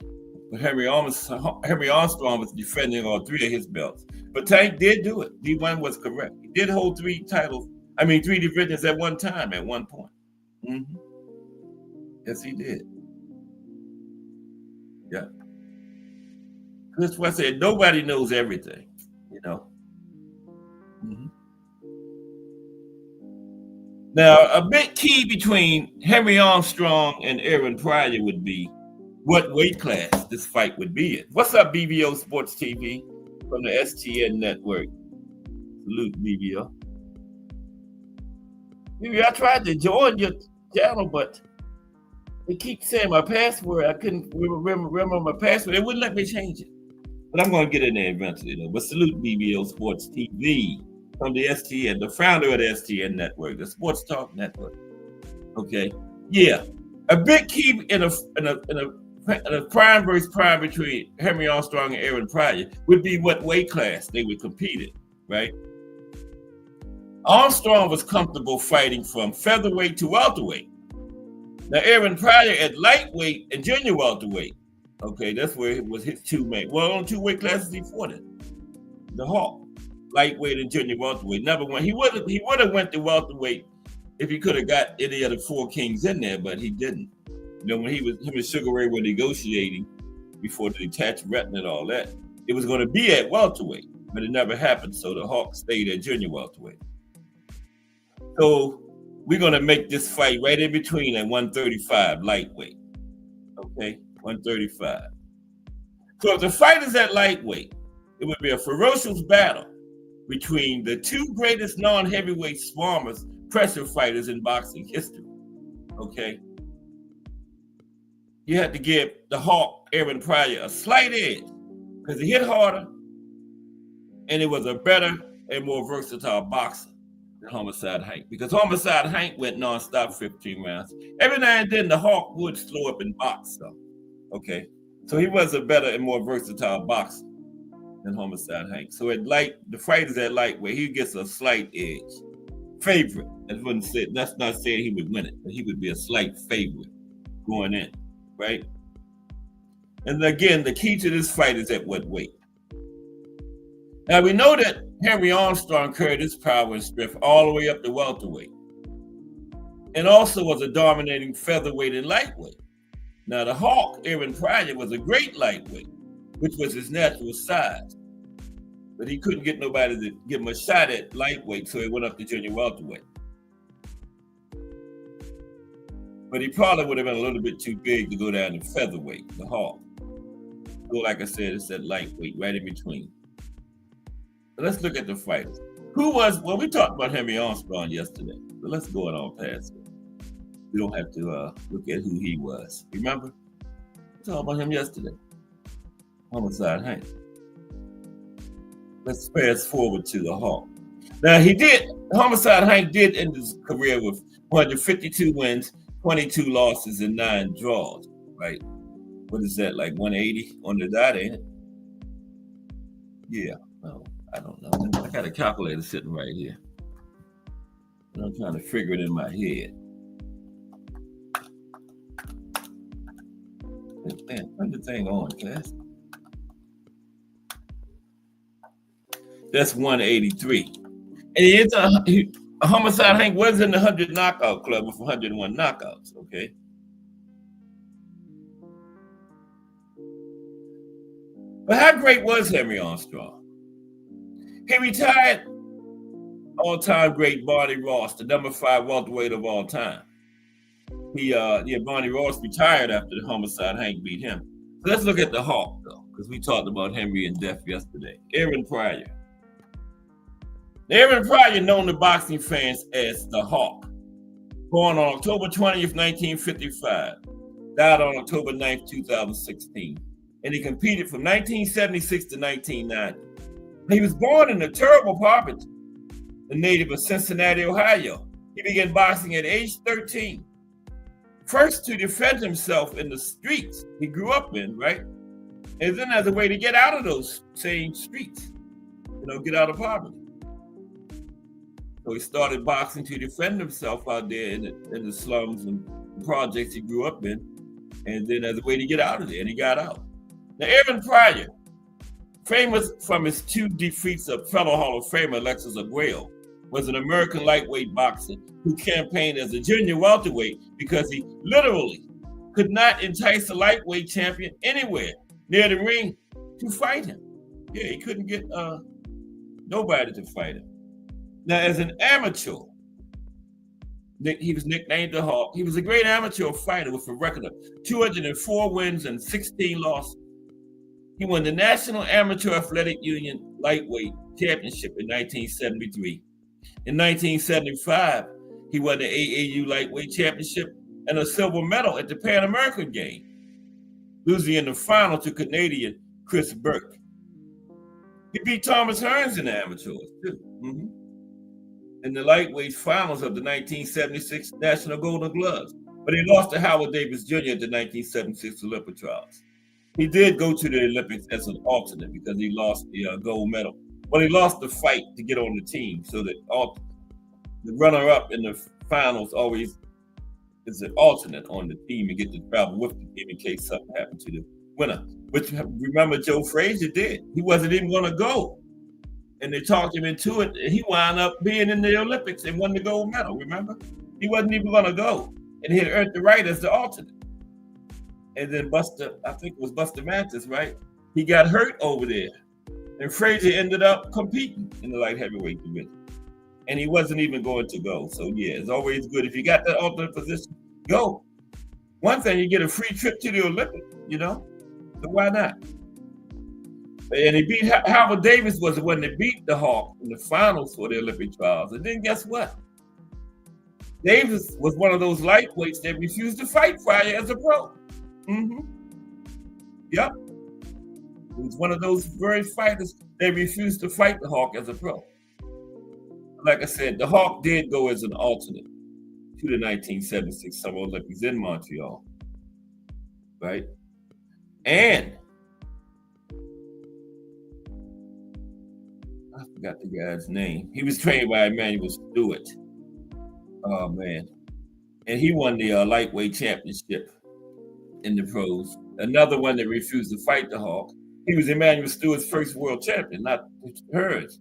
But Henry Armstrong was defending all 3 of his belts. But Tank did do it. D1 was correct. He did hold 3 divisions at one time, at one point. Mm-hmm. Yes, he did. Yeah. That's why I said nobody knows everything, you know. Mm-hmm. Now, a big key between Henry Armstrong and Aaron Pryor would be what weight class this fight would be in. What's up, BBO Sports TV from the STN Network? Salute, BBO. BBO, I tried to join your channel, but it keeps saying my password. I couldn't remember my password. It wouldn't let me change it. But I'm going to get in there eventually, though. But salute, BBO Sports TV from the STN, the founder of the STN Network, the Sports Talk Network. Okay, yeah, a big key in a prime versus prime between Henry Armstrong and Aaron Pryor would be what weight class they would compete in, right? Armstrong was comfortable fighting from featherweight to welterweight. Now, Aaron Pryor at lightweight and junior welterweight. Okay, that's where it was his 2 main. Well, on 2 weight classes he fought it. The Hawk, lightweight and junior welterweight. Number one, he would have went to welterweight if he could have got any of the 4 kings in there, but he didn't. You know, when him and Sugar Ray were negotiating before the detached retina and all that, it was going to be at welterweight, but it never happened. So the Hawk stayed at junior welterweight. So we're going to make this fight right in between at 135 lightweight. Okay, 135. So if the fight is at lightweight, it would be a ferocious battle between the 2 greatest non-heavyweight swarmers, pressure fighters in boxing history. Okay. You had to give the Hawk, Aaron Pryor, a slight edge because he hit harder and it was a better and more versatile boxer than Homicide Hank, because Homicide Hank went nonstop 15 rounds. Every now and then the Hawk would slow up and box though. Okay. So he was a better and more versatile boxer than Homicide Hank. So the fight is at lightweight, he gets a slight edge. Favorite. That's not saying he would win it, but he would be a slight favorite going in, right? And again, the key to this fight is at what weight. Now we know that Henry Armstrong carried his power and strength all the way up to welterweight, and also was a dominating featherweight and lightweight. Now the Hawk, Aaron Pryor, was a great lightweight, which was his natural size, but he couldn't get nobody to give him a shot at lightweight, so he went up to junior welterweight. But he probably would have been a little bit too big to go down to featherweight, the Hawk. So like I said, it's that lightweight, right in between. So let's look at the fighters. We talked about Henry Armstrong yesterday, but let's go on past it. We don't have to look at who he was. Remember? We talked about him yesterday. Homicide Hank. Let's fast forward to the Hawk. Now Homicide Hank did end his career with 152 wins, 22 losses, and 9 draws, right? What is that, like 180 on the dot, ain't it? Yeah, no, I don't know. I got a calculator sitting right here. And I'm trying to figure it in my head. Man, turn the thing on, class. That's 183. And Homicide Hank was in the 100 knockout club with 101 knockouts, okay? But how great was Henry Armstrong? He retired all-time great Barney Ross, the number 5 welterweight of all time. Barney Ross retired after the Homicide Hank beat him. So let's look at the Hawk, though, because we talked about Henry and death yesterday. Aaron Pryor. Aaron Pryor, known to boxing fans as the Hawk, born on October 20th, 1955, died on October 9th, 2016. and he competed from 1976 to 1990. He was born in a terrible poverty, a native of Cincinnati, Ohio. He began boxing at age 13, first to defend himself in the streets he grew up in, right? And then as a way to get out of those same streets, get out of poverty. So he started boxing to defend himself out there in the slums and projects he grew up in, and then as a way to get out of there, and he got out. Now, Aaron Pryor, famous from his 2 defeats of fellow Hall of Famer Alexis Arguello, was an American lightweight boxer who campaigned as a junior welterweight because he literally could not entice a lightweight champion anywhere near the ring to fight him. Yeah, he couldn't get nobody to fight him. Now, as an amateur, he was nicknamed the Hawk. He was a great amateur fighter with a record of 204 wins and 16 losses. He won the National Amateur Athletic Union Lightweight Championship in 1973. In 1975, he won the AAU Lightweight Championship and a silver medal at the Pan American Games, losing in the final to Canadian Chris Burke. He beat Thomas Hearns in the amateurs, too. In the lightweight finals of the 1976 National Golden Gloves, but he lost to Howard Davis Jr. at the 1976 Olympic trials. He did go to the Olympics as an alternate because he lost the gold medal. Well, he lost the fight to get on the team, so that the runner-up in the finals always is an alternate on the team and get to travel with the team in case something happened to the winner. Which, remember, Joe Frazier did. He wasn't even going to go. And they talked him into it. And he wound up being in the Olympics and won the gold medal, remember? He wasn't even going to go. And he had earned the right as the alternate. And then Buster, I think it was Buster Mantis, right? He got hurt over there. And Frazier ended up competing in the light heavyweight division. And he wasn't even going to go. So, yeah, it's always good. If you got that alternate position, go. One thing, you get a free trip to the Olympics, So why not? And he beat Howard Davis was the one that beat the Hawk in the finals for the Olympic trials. And then guess what? Davis was one of those lightweights that refused to fight Pryor as a pro. Yep. He was one of those very fighters that refused to fight the Hawk as a pro. Like I said, the Hawk did go as an alternate to the 1976 Summer Olympics in Montreal. Right? And I forgot the guy's name. He was trained by Emmanuel Stewart. Oh, man. And he won the lightweight championship in the pros. Another one that refused to fight the Hawk. He was Emmanuel Stewart's first world champion, not hers.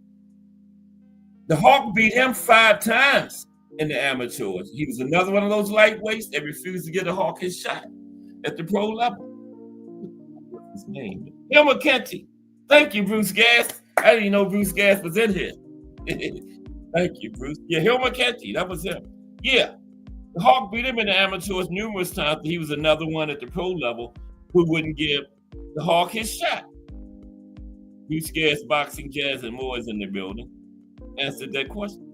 The Hawk beat him 5 times in the amateurs. He was another one of those lightweights that refused to get a Hawk his shot at the pro level. What's his name? Hilmer Kenty. Thank you, Bruce Gass. I didn't even know Bruce Gass was in here. Thank you, Bruce. Yeah, Hilmer Kenty, that was him. Yeah, the Hawk beat him in the amateurs numerous times, but he was another one at the pro level who wouldn't give the Hawk his shot. Bruce Gass, Boxing, Jazz, and more is in the building. Answered that question.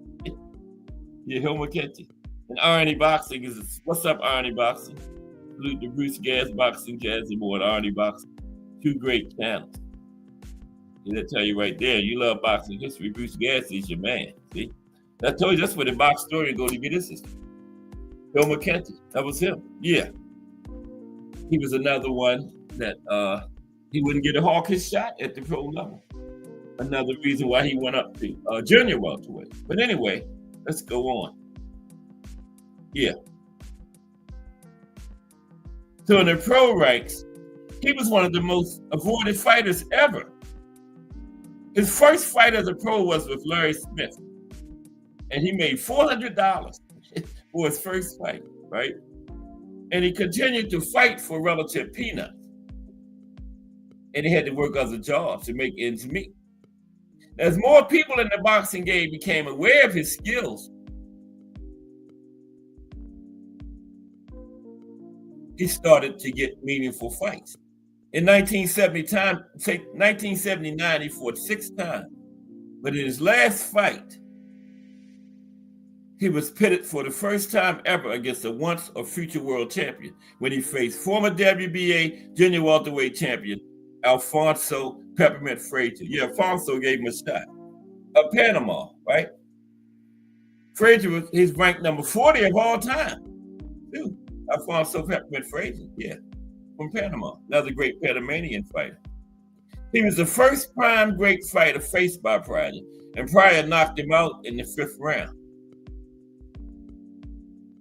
Yeah, Hilmer Kenty. And Arnie Boxing is, what's up, Arnie Boxing? Salute to Bruce Gass, Boxing, Jazz, and more, Arnie Boxing. 2 great channels. And I tell you right there, you love boxing history, Bruce Gass is your man. See? I told you that's where the box story go to get his history. Hilmer Kenty, that was him. Yeah. He was another one that he wouldn't get a Hawk his shot at the pro level. Another reason why he went up to junior welterweight. But anyway, let's go on. Yeah. So in the pro ranks, he was one of the most avoided fighters ever. His first fight as a pro was with Larry Smith, and he made $400 for his first fight, right? And he continued to fight for relative peanuts. And he had to work other jobs to make ends meet. As more people in the boxing game became aware of his skills, he started to get meaningful fights. In 1979, he fought 6 times. But in his last fight, he was pitted for the first time ever against a once or future world champion when he faced former WBA junior welterweight champion Alfonso Peppermint Frazier. Yeah, Alfonso gave him a shot. Panama, right? Frazier he's ranked number 40 of all time. Too. Alfonso Peppermint Frazier, yeah, from Panama. Another great Panamanian fighter. He was the first prime great fighter faced by Pryor, and Pryor knocked him out in the 5th round.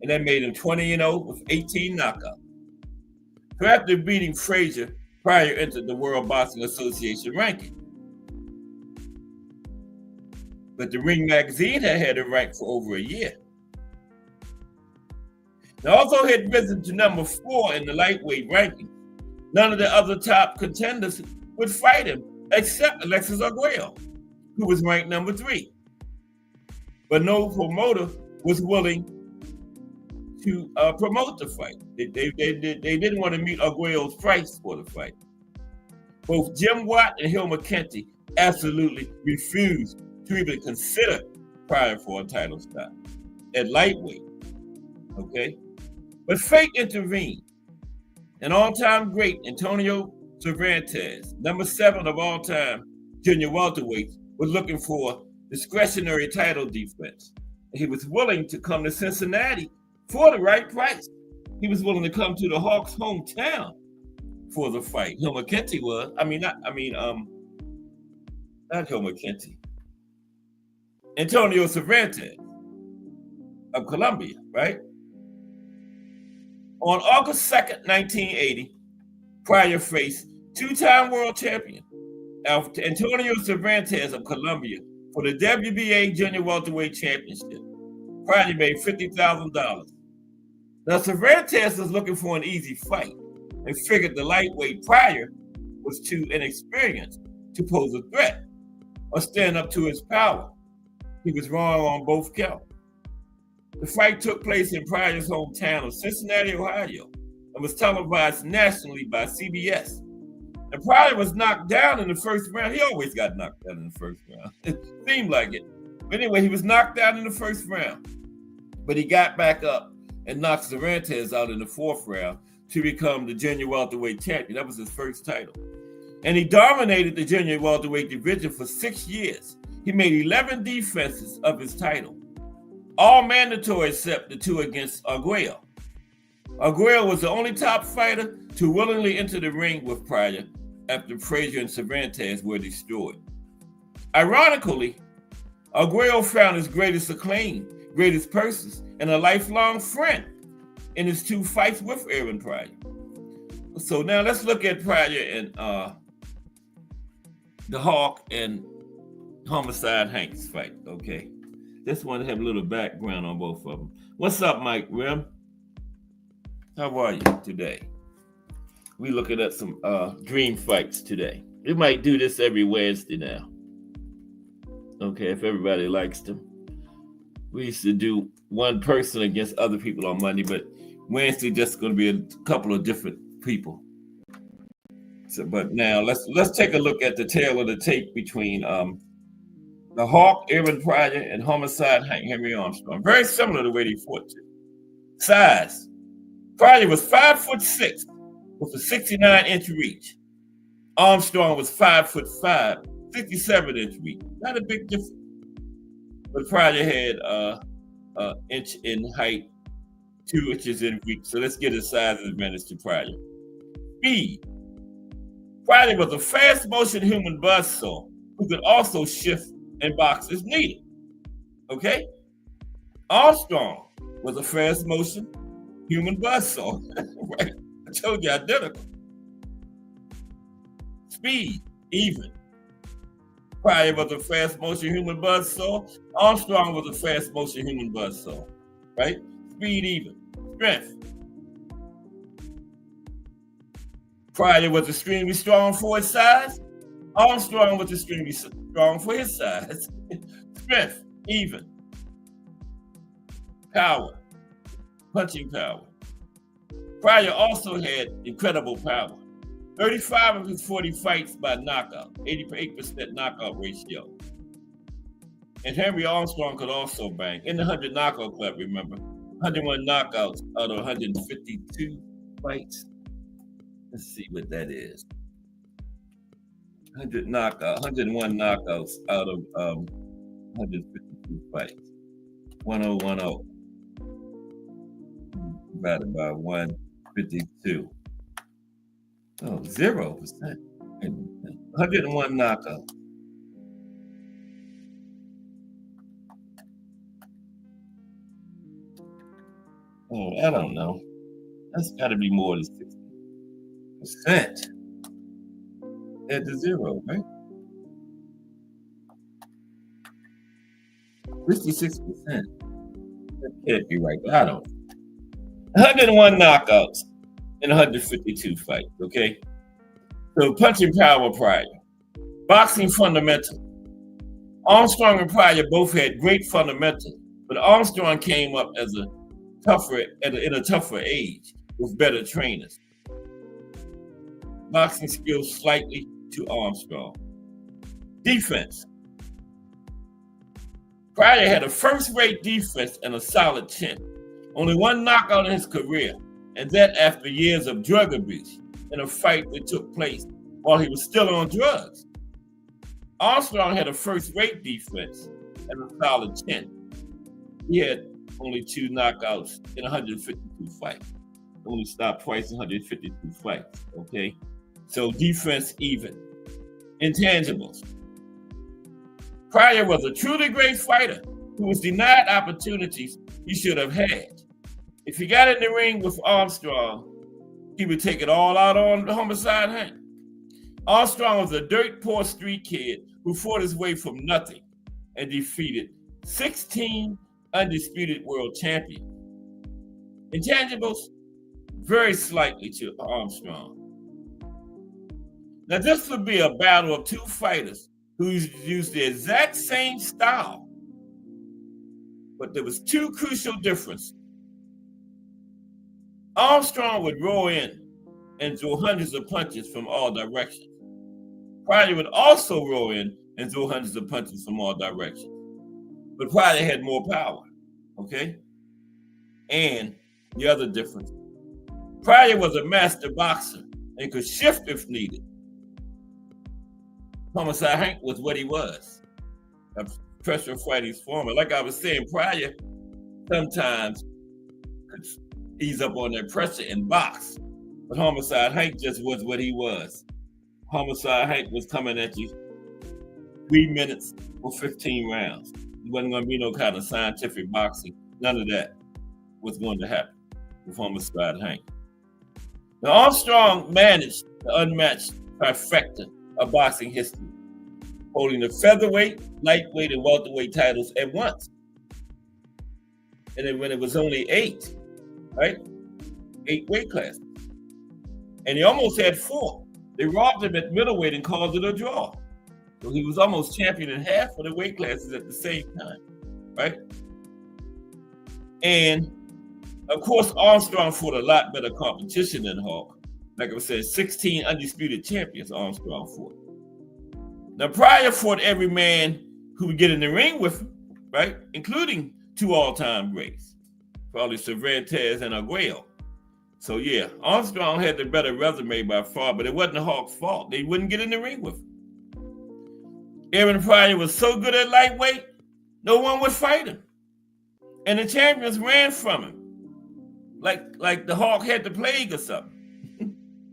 And that made him 20-0 with 18 knockouts. So after beating Frazier, Pryor entered the World Boxing Association ranking. But the Ring magazine had him ranked for over a year. Now, although he had risen to number 4 in the lightweight ranking, none of the other top contenders would fight him except Alexis Arguello, who was ranked number 3. But no promoter was willing to promote the fight. They didn't want to meet Arguello's price for the fight. Both Jim Watt and Hill McKenty absolutely refused to even consider Pryor for a title shot at lightweight. Okay? But fate intervened. An all-time great, Antonio Cervantes, number 7 of all time junior welterweights, was looking for discretionary title defense. He was willing to come to Cincinnati for the right price. He was willing to come to the Hawks' hometown for the fight. Hill McKenty was. Not Hill McKenty. Antonio Cervantes of Colombia, right? On August 2nd, 1980, Pryor faced 2-time world champion Antonio Cervantes of Colombia for the WBA Junior Welterweight Championship. Pryor made $50,000. Now, Cervantes was looking for an easy fight and figured the lightweight Pryor was too inexperienced to pose a threat or stand up to his power. He was wrong on both counts. The fight took place in Pryor's hometown of Cincinnati, Ohio, and was televised nationally by CBS. And Pryor was knocked down in the first round. He always got knocked down in the first round. It seemed like it. But anyway, he was knocked down in the first round. But he got back up and knocked Cervantes out in the 4th round to become the junior welterweight champion. That was his first title. And he dominated the junior welterweight division for 6 years. He made 11 defenses of his title, all mandatory except the 2 against Arguello. Arguello was the only top fighter to willingly enter the ring with Pryor after Frazier and Cervantes were destroyed. Ironically, Arguello found his greatest acclaim, greatest purses, and a lifelong friend in his 2 fights with Aaron Pryor. So now let's look at Pryor and the Hawk and Homicide Hanks fight, okay? Just want to have a little background on both of them. What's up, Mike Rim? How are you today? We looking at some dream fights today. We might do this every Wednesday now. Okay, if everybody likes them. We used to do one person against other people on Monday, but Wednesday just going to be a couple of different people. So, but now let's take a look at the tail of the tape between the Hawk, Aaron Pryor, and Homicide Henry Armstrong. Very similar to the way they fought. Size. Pryor was 5'6" with a 69-inch reach. Armstrong was 5'5", 67-inch reach. Not a big difference. But Pryor had an inch in height, 2 inches in reach. So let's get his size advantage to Pryor. Speed. Pryor was a fast motion human buzzsaw who could also shift and box as needed. Okay? Armstrong was a fast motion human buzzsaw. Right? I told you identical. Speed, even. Pryor was a fast motion human buzzsaw. Armstrong was a fast motion human buzzsaw. Right? Speed, even. Strength. Pryor was extremely strong for his size. Armstrong was extremely strong for his size. Strength, even. Power, punching power. Pryor also had incredible power. 35 of his 40 fights by knockout, 88% knockout ratio. And Henry Armstrong could also bang. In the 100 knockout club, remember? 101 knockouts out of 152 fights. Let's see what that is. 101 knockouts out of 152 fights. 1010 divided by 152. Oh, 0%. 101 knockouts. Oh, I don't know. That's got to be more than 60%. At the 0, right? 56%. That can't be right, but I don't. 101 knockouts in 152 fights, okay? So punching power prior. Boxing fundamental. Armstrong and Pryor both had great fundamentals, but Armstrong came up as in a tougher age with better trainers. Boxing skills slightly to Armstrong. Defense. Pryor had a first-rate defense and a solid chin. Only one knockout in his career, and that after years of drug abuse in a fight that took place while he was still on drugs. Armstrong had a first-rate defense and a solid chin. He had only 2 knockouts in 152 fights. Only stopped twice in 152 fights, okay? So defense even. Intangibles. Pryor was a truly great fighter who was denied opportunities he should have had. If he got in the ring with Armstrong, he would take it all out on the Homicide Hank. Armstrong was a dirt poor street kid who fought his way from nothing and defeated 16 undisputed world champions. Intangibles, very slightly to Armstrong. Now this would be a battle of 2 fighters who used the exact same style, but there was 2 crucial differences. Armstrong would roll in and throw hundreds of punches from all directions. Pryor would also roll in and throw hundreds of punches from all directions. But Pryor had more power, okay? And the other difference, Pryor was a master boxer and could shift if needed. Homicide Hank was what he was, a pressure fighting former. Like I was saying, Pryor sometimes could ease up on that pressure and box, but Homicide Hank just was what he was. Homicide Hank was coming at you 3 minutes for 15 rounds. It wasn't going to be no kind of scientific boxing. None of that was going to happen with Homicide Hank. Now, Armstrong managed the unmatched trifecta of boxing history, holding the featherweight, lightweight, and welterweight titles at once. And then when it was only 8, right? 8 weight classes. And he almost had 4. They robbed him at middleweight and called it a draw. So he was almost champion in half of the weight classes at the same time, right? And of course, Armstrong fought a lot better competition than Hawk. Like I said, 16 undisputed champions Armstrong fought. Now, Pryor fought every man who would get in the ring with him, right? Including 2 all-time greats, probably Cervantes and Arguello. So yeah, Armstrong had the better resume by far, but it wasn't Hawk's fault. They wouldn't get in the ring with him. Aaron Pryor was so good at lightweight, no one would fight him. And the champions ran from him. Like the Hawk had the plague or something.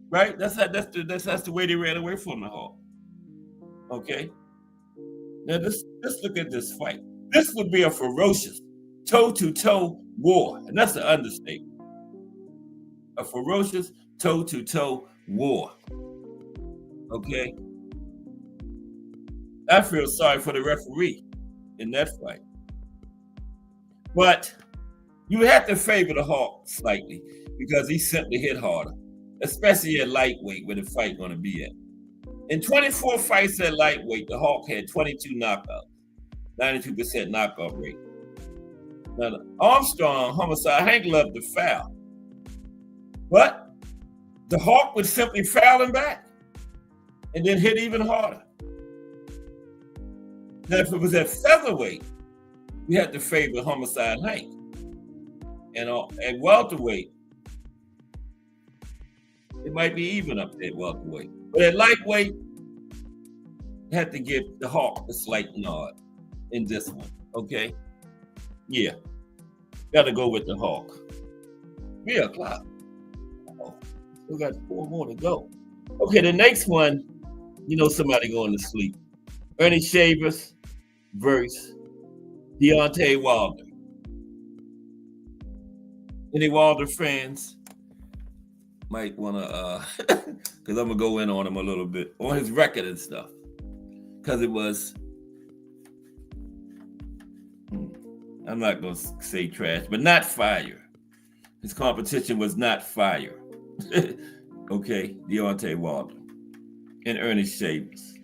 Right? That's the way they ran away from the Hawk. Okay? Now let's look at this fight. This would be a ferocious toe-to-toe war, and that's an understatement. A ferocious toe-to-toe war. Okay? I feel sorry for the referee in that fight. But you have to favor the Hawk slightly because he simply hit harder, especially at lightweight where the fight going to be at. In 24 fights at lightweight, the Hawk had 22 knockouts, 92% knockout rate. Now, the Armstrong, Homicide Hank loved to foul, but the Hawk would simply foul him back and then hit even harder. Now, if it was at featherweight, we had to favor Homicide Hank. And at welterweight, it might be even up there at welterweight. But at lightweight, had to give the Hawk a slight nod in this one. Okay. Yeah. Got to go with the Hawk. 3 o'clock. Oh, we got 4 more to go. Okay, the next one, somebody going to sleep. Ernie Shavers versus Deontay Wilder. Any Wilder fans might want to, because I'm going to go in on him a little bit, on his record and stuff. Because it was, I'm not going to say trash, but not fire. His competition was not fire. Okay, Deontay Wilder and Ernie Shavers.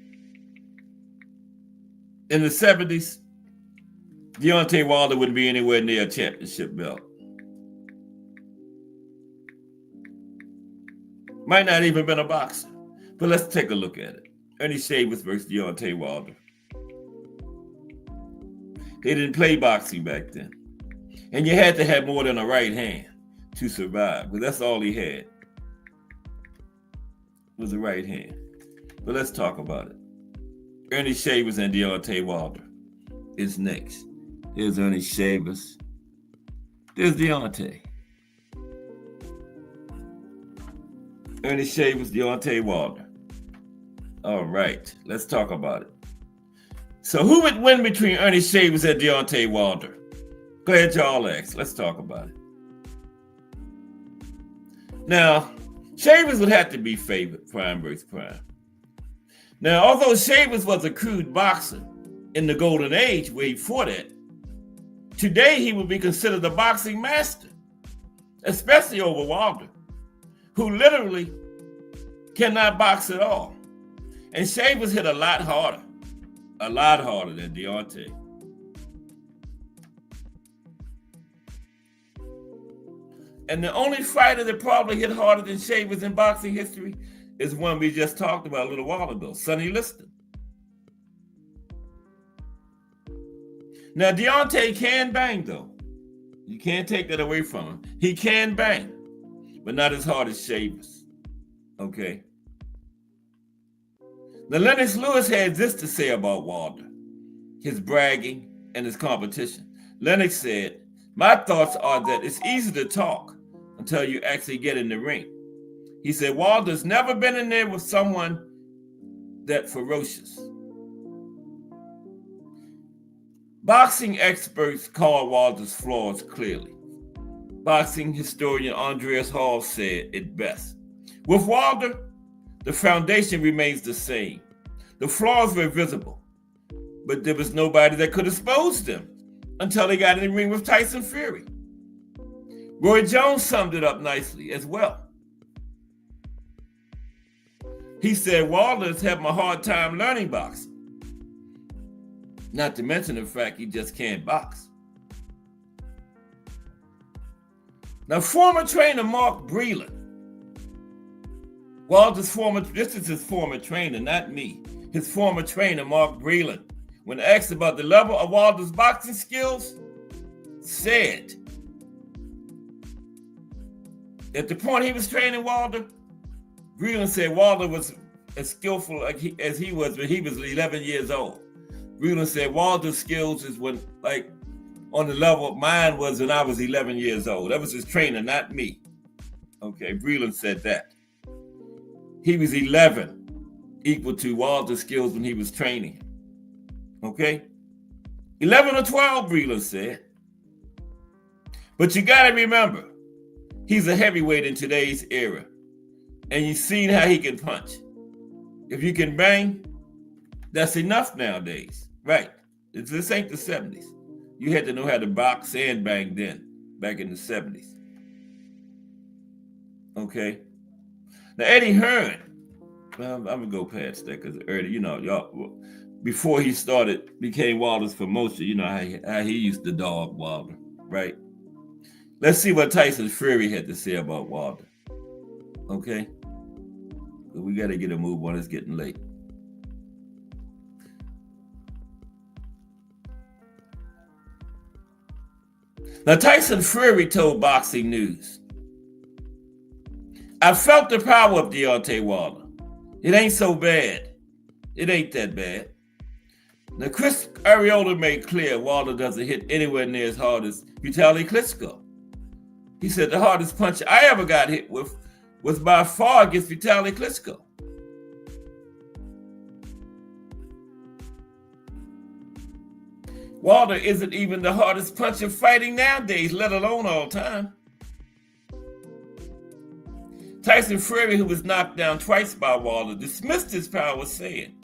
In the 70s, Deontay Wilder wouldn't be anywhere near a championship belt. Might not even been a boxer. But let's take a look at it. Ernie Shavers versus Deontay Wilder. They didn't play boxing back then. And you had to have more than a right hand to survive. But that's all he had. Was a right hand. But let's talk about it. Ernie Shavers and Deontay Wilder is next. Here's Ernie Shavers. There's Deontay. Ernie Shavers, Deontay Wilder. All right, let's talk about it. So who would win between Ernie Shavers and Deontay Wilder? Go ahead, y'all ask. Let's talk about it. Now, Shavers would have to be favored, prime versus prime. Now, although Shavers was a crude boxer in the golden age where he fought at, today he would be considered a boxing master, especially over Wilder, who literally cannot box at all. And Shavers hit a lot harder than Deontay. And the only fighter that probably hit harder than Shavers in boxing history is one we just talked about a little while ago, Sonny Liston. Now, Deontay can bang, though. You can't take that away from him. He can bang, but not as hard as Shavers. Okay. Now, Lennox Lewis had this to say about Wilder, his bragging and his competition. Lennox said, "My thoughts are that it's easy to talk until you actually get in the ring." He said, Wilder's never been in there with someone that ferocious. Boxing experts call Wilder's flaws clearly. Boxing historian Andreas Hall said it best. With Wilder, the foundation remains the same. The flaws were visible, but there was nobody that could expose them until they got in the ring with Tyson Fury. Roy Jones summed it up nicely as well. He said, Wilder's having a hard time learning boxing. Not to mention the fact he just can't box. Now, former trainer Mark Breland, this is his former trainer, not me. His former trainer, Mark Breland, when asked about the level of Wilder's boxing skills, said, at the point he was training Wilder, Breland said Wilder was as skillful as he was when he was 11 years old. Breland said Wilder's skills is when, like, on the level mine was when I was 11 years old. That was his trainer, not me. Okay, Breland said that. He was 11, equal to Wilder's skills when he was training. Okay? 11 or 12, Breland said. But you got to remember, he's a heavyweight in today's era. And you've seen how he can punch. If you can bang, that's enough nowadays. Right. This ain't the 70s. You had to know how to box and bang then, back in the 70s. Okay? Now, Eddie Hearn, I'm going to go past that because Eddie, y'all, before he became Wilder's promoter, you know how he used to dog Wilder, right? Let's see what Tyson Fury had to say about Wilder. Okay? We got to get a move on. It's getting late. Now, Tyson Fury told Boxing News, "I felt the power of Deontay Wilder. It ain't so bad. It ain't that bad. Now, Chris Arreola made clear Wilder doesn't hit anywhere near as hard as Vitaly Klitschko. He said the hardest punch I ever got hit with was by far against Vitaly Klitschko. Wilder isn't even the hardest puncher fighting nowadays, let alone all time. Tyson Fury, who was knocked down twice by Wilder, dismissed his power, saying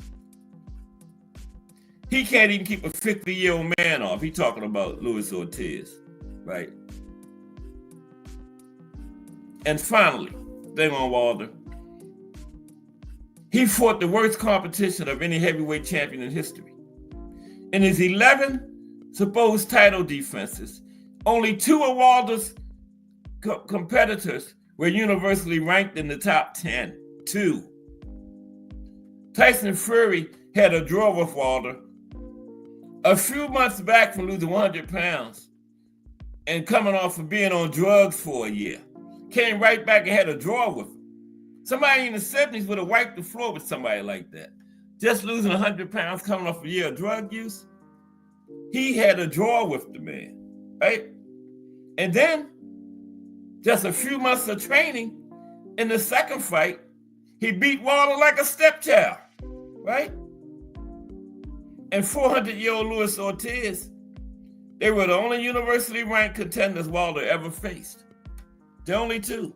he can't even keep a 50-year-old man off. He's talking about Luis Ortiz, right? And finally, thing on Wilder, he fought the worst competition of any heavyweight champion in history. In his 11 supposed title defenses, only 2 of Wilder's competitors were universally ranked in the top 10. 2. Tyson Fury had a draw with Wilder a few months back from losing 100 pounds and coming off of being on drugs for a year. Came right back and had a draw with him. Somebody in the 70s would have wiped the floor with somebody like that. Just losing 100 pounds coming off a year of drug use. He had a draw with the man, right? And then, just a few months of training, in the second fight, he beat Wilder like a stepchild, right? And 400-year-old Luis Ortiz, they were the only universally ranked contenders Wilder ever faced. The only 2.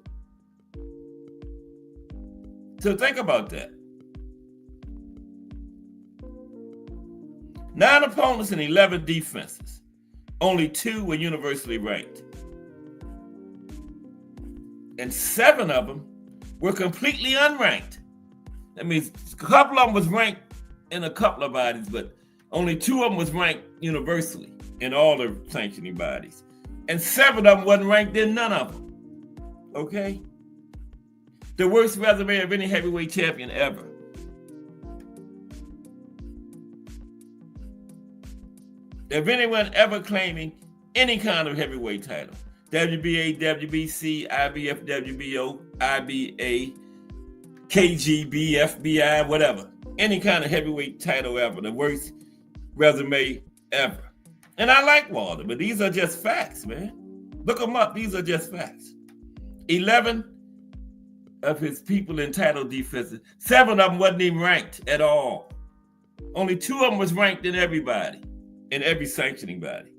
So think about that. 9 opponents and 11 defenses. Only 2 were universally ranked. And 7 of them were completely unranked. That means a couple of them was ranked in a couple of bodies, but only 2 of them was ranked universally in all the sanctioning bodies. And 7 of them wasn't ranked in none of them. Okay? The worst resume of any heavyweight champion ever. If anyone ever claiming any kind of heavyweight title, WBA, WBC, IBF, WBO, IBA, KGB, FBI, whatever, any kind of heavyweight title ever, the worst resume ever. And I like Wilder, but these are just facts, man. Look them up. These are just facts. 11 of his people in title defenses, 7 of them wasn't even ranked at all. Only 2 of them was ranked in everybody, in every sanctioning body.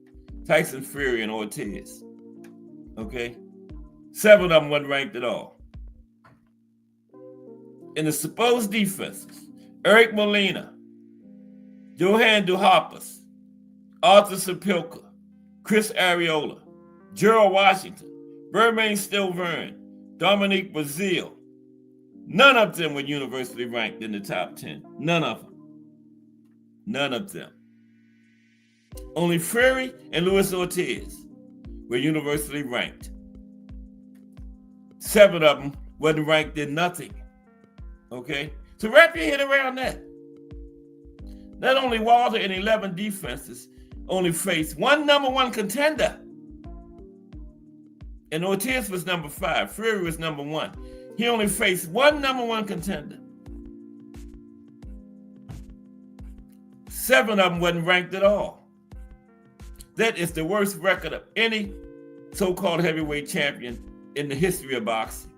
Tyson Fury and Ortiz. Okay? 7 of them wasn't ranked at all. In the supposed defenses, Eric Molina, Johann Duhaupas, Arthur Sapilka, Chris Arreola, Gerald Washington, Bermane Stilvern, Dominique Brazil. None of them were universally ranked in the top 10. None of them. None of them. Only Fury and Luis Ortiz were universally ranked. 7 of them wasn't ranked in nothing. Okay? So wrap your head around that. Not only Wilder in 11 defenses only faced 1 number 1 contender. And Ortiz was number 5. Fury was number 1. He only faced 1 number 1 contender. 7 of them wasn't ranked at all. That is the worst record of any so-called heavyweight champion in the history of boxing.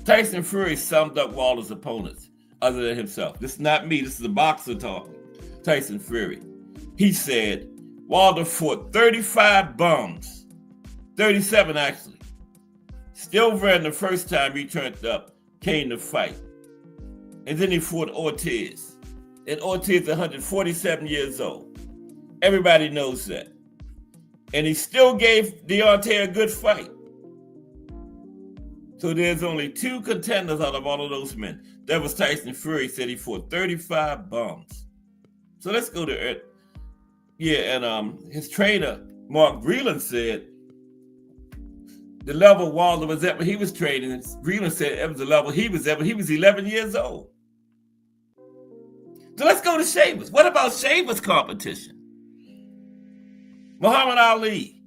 Tyson Fury summed up Wilder's opponents other than himself. This is not me. This is a boxer talking. Tyson Fury. He said Wilder fought 35 bums. 37 actually. Stilvern the first time he turned up came to fight. And then he fought Ortiz. And Ortiz is 147 years old. Everybody knows that. And he still gave Deontay a good fight. So there's only 2 contenders out of all of those men. That was Tyson Fury, said he fought 35 bums. So let's go to it. Yeah, and his trainer, Mark Breland, said the level Wilder was at when he was training, and Breland said it was the level he was at when he was 11 years old. So let's go to Shavers. What about Shavers' competition? Muhammad Ali,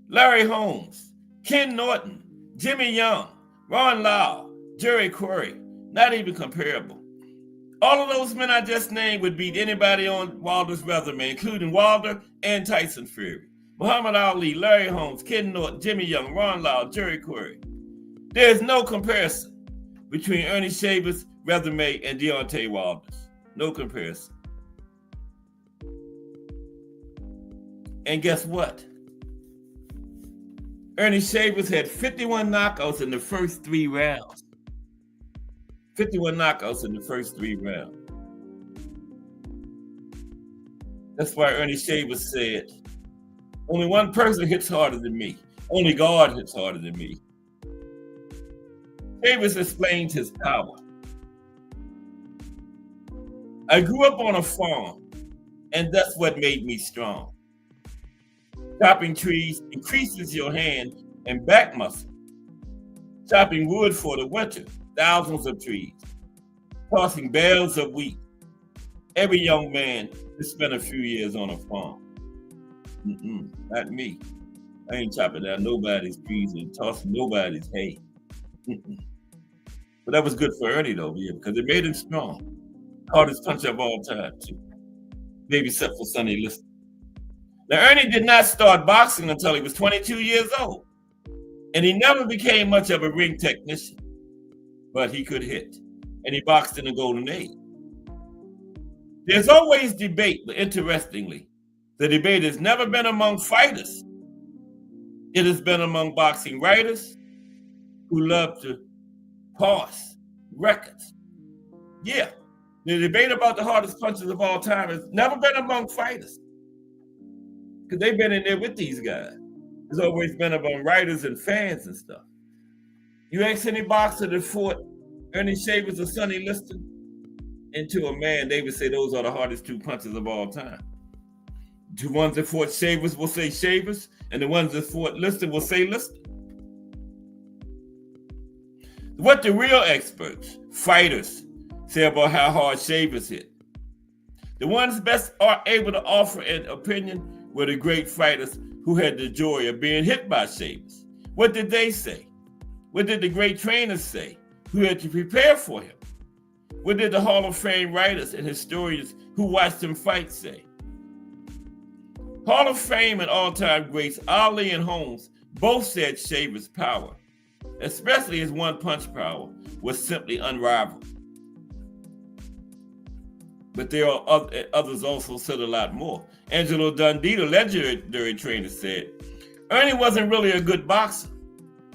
Larry Holmes, Ken Norton, Jimmy Young, Ron Lau, Jerry Quarry, not even comparable. All of those men I just named would beat anybody on Wilder's resume, including Wilder and Tyson Fury, Muhammad Ali, Larry Holmes, Ken Norton, Jimmy Young, Ron Lyle, Jerry Quarry. There's no comparison between Ernie Shavers' resume and Deontay Wilder's. No comparison. And guess what? Ernie Shavers had 51 knockouts in the first 3 rounds. 51 knockouts in the first 3 rounds. That's why Ernie Shavers said, only one person hits harder than me. Only God hits harder than me. Shavers explained his power. I grew up on a farm, and that's what made me strong. Chopping trees increases your hand and back muscle. Chopping wood for the winter, thousands of trees. Tossing bales of wheat. Every young man has spent a few years on a farm. Not me. I ain't chopping down nobody's trees and tossing nobody's hay. But that was good for Ernie though, yeah, because it made him strong. Hardest punch of all time, too. Maybe except for Sonny Liston. Now, Ernie did not start boxing until he was 22 years old. And he never became much of a ring technician. But he could hit. And he boxed in the Golden Age. There's always debate, but interestingly, the debate has never been among fighters. It has been among boxing writers who love to parse records. Yeah, the debate about the hardest punches of all time has never been among fighters. Because they've been in there with these guys. It's always been among writers and fans and stuff. You ask any boxer that fought Ernie Shavers or Sonny Liston into a man, they would say those are the hardest 2 punches of all time. The ones that fought Shavers will say Shavers, and the ones that fought Liston will say Liston. What the real experts, fighters, say about how hard Shavers hit. The ones best are able to offer an opinion were the great fighters who had the joy of being hit by Shavers. What did they say? What did the great trainers say who had to prepare for him? What did the Hall of Fame writers and historians who watched him fight say? Hall of Fame and all-time greats Ali and Holmes both said Shavers' power, especially his one-punch power, was simply unrivaled. But there are others also said a lot more. Angelo Dundee, the legendary trainer, said, Ernie wasn't really a good boxer,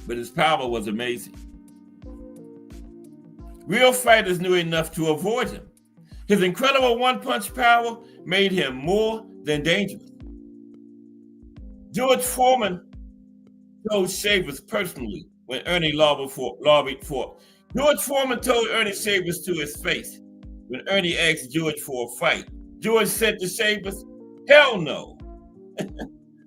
but his power was amazing. Real fighters knew enough to avoid him. His incredible one-punch power made him more than dangerous. George Foreman told Shavers personally when Ernie lobbied for. George Foreman told Ernie Shavers to his face when Ernie asked George for a fight. George said to Shavers, hell no.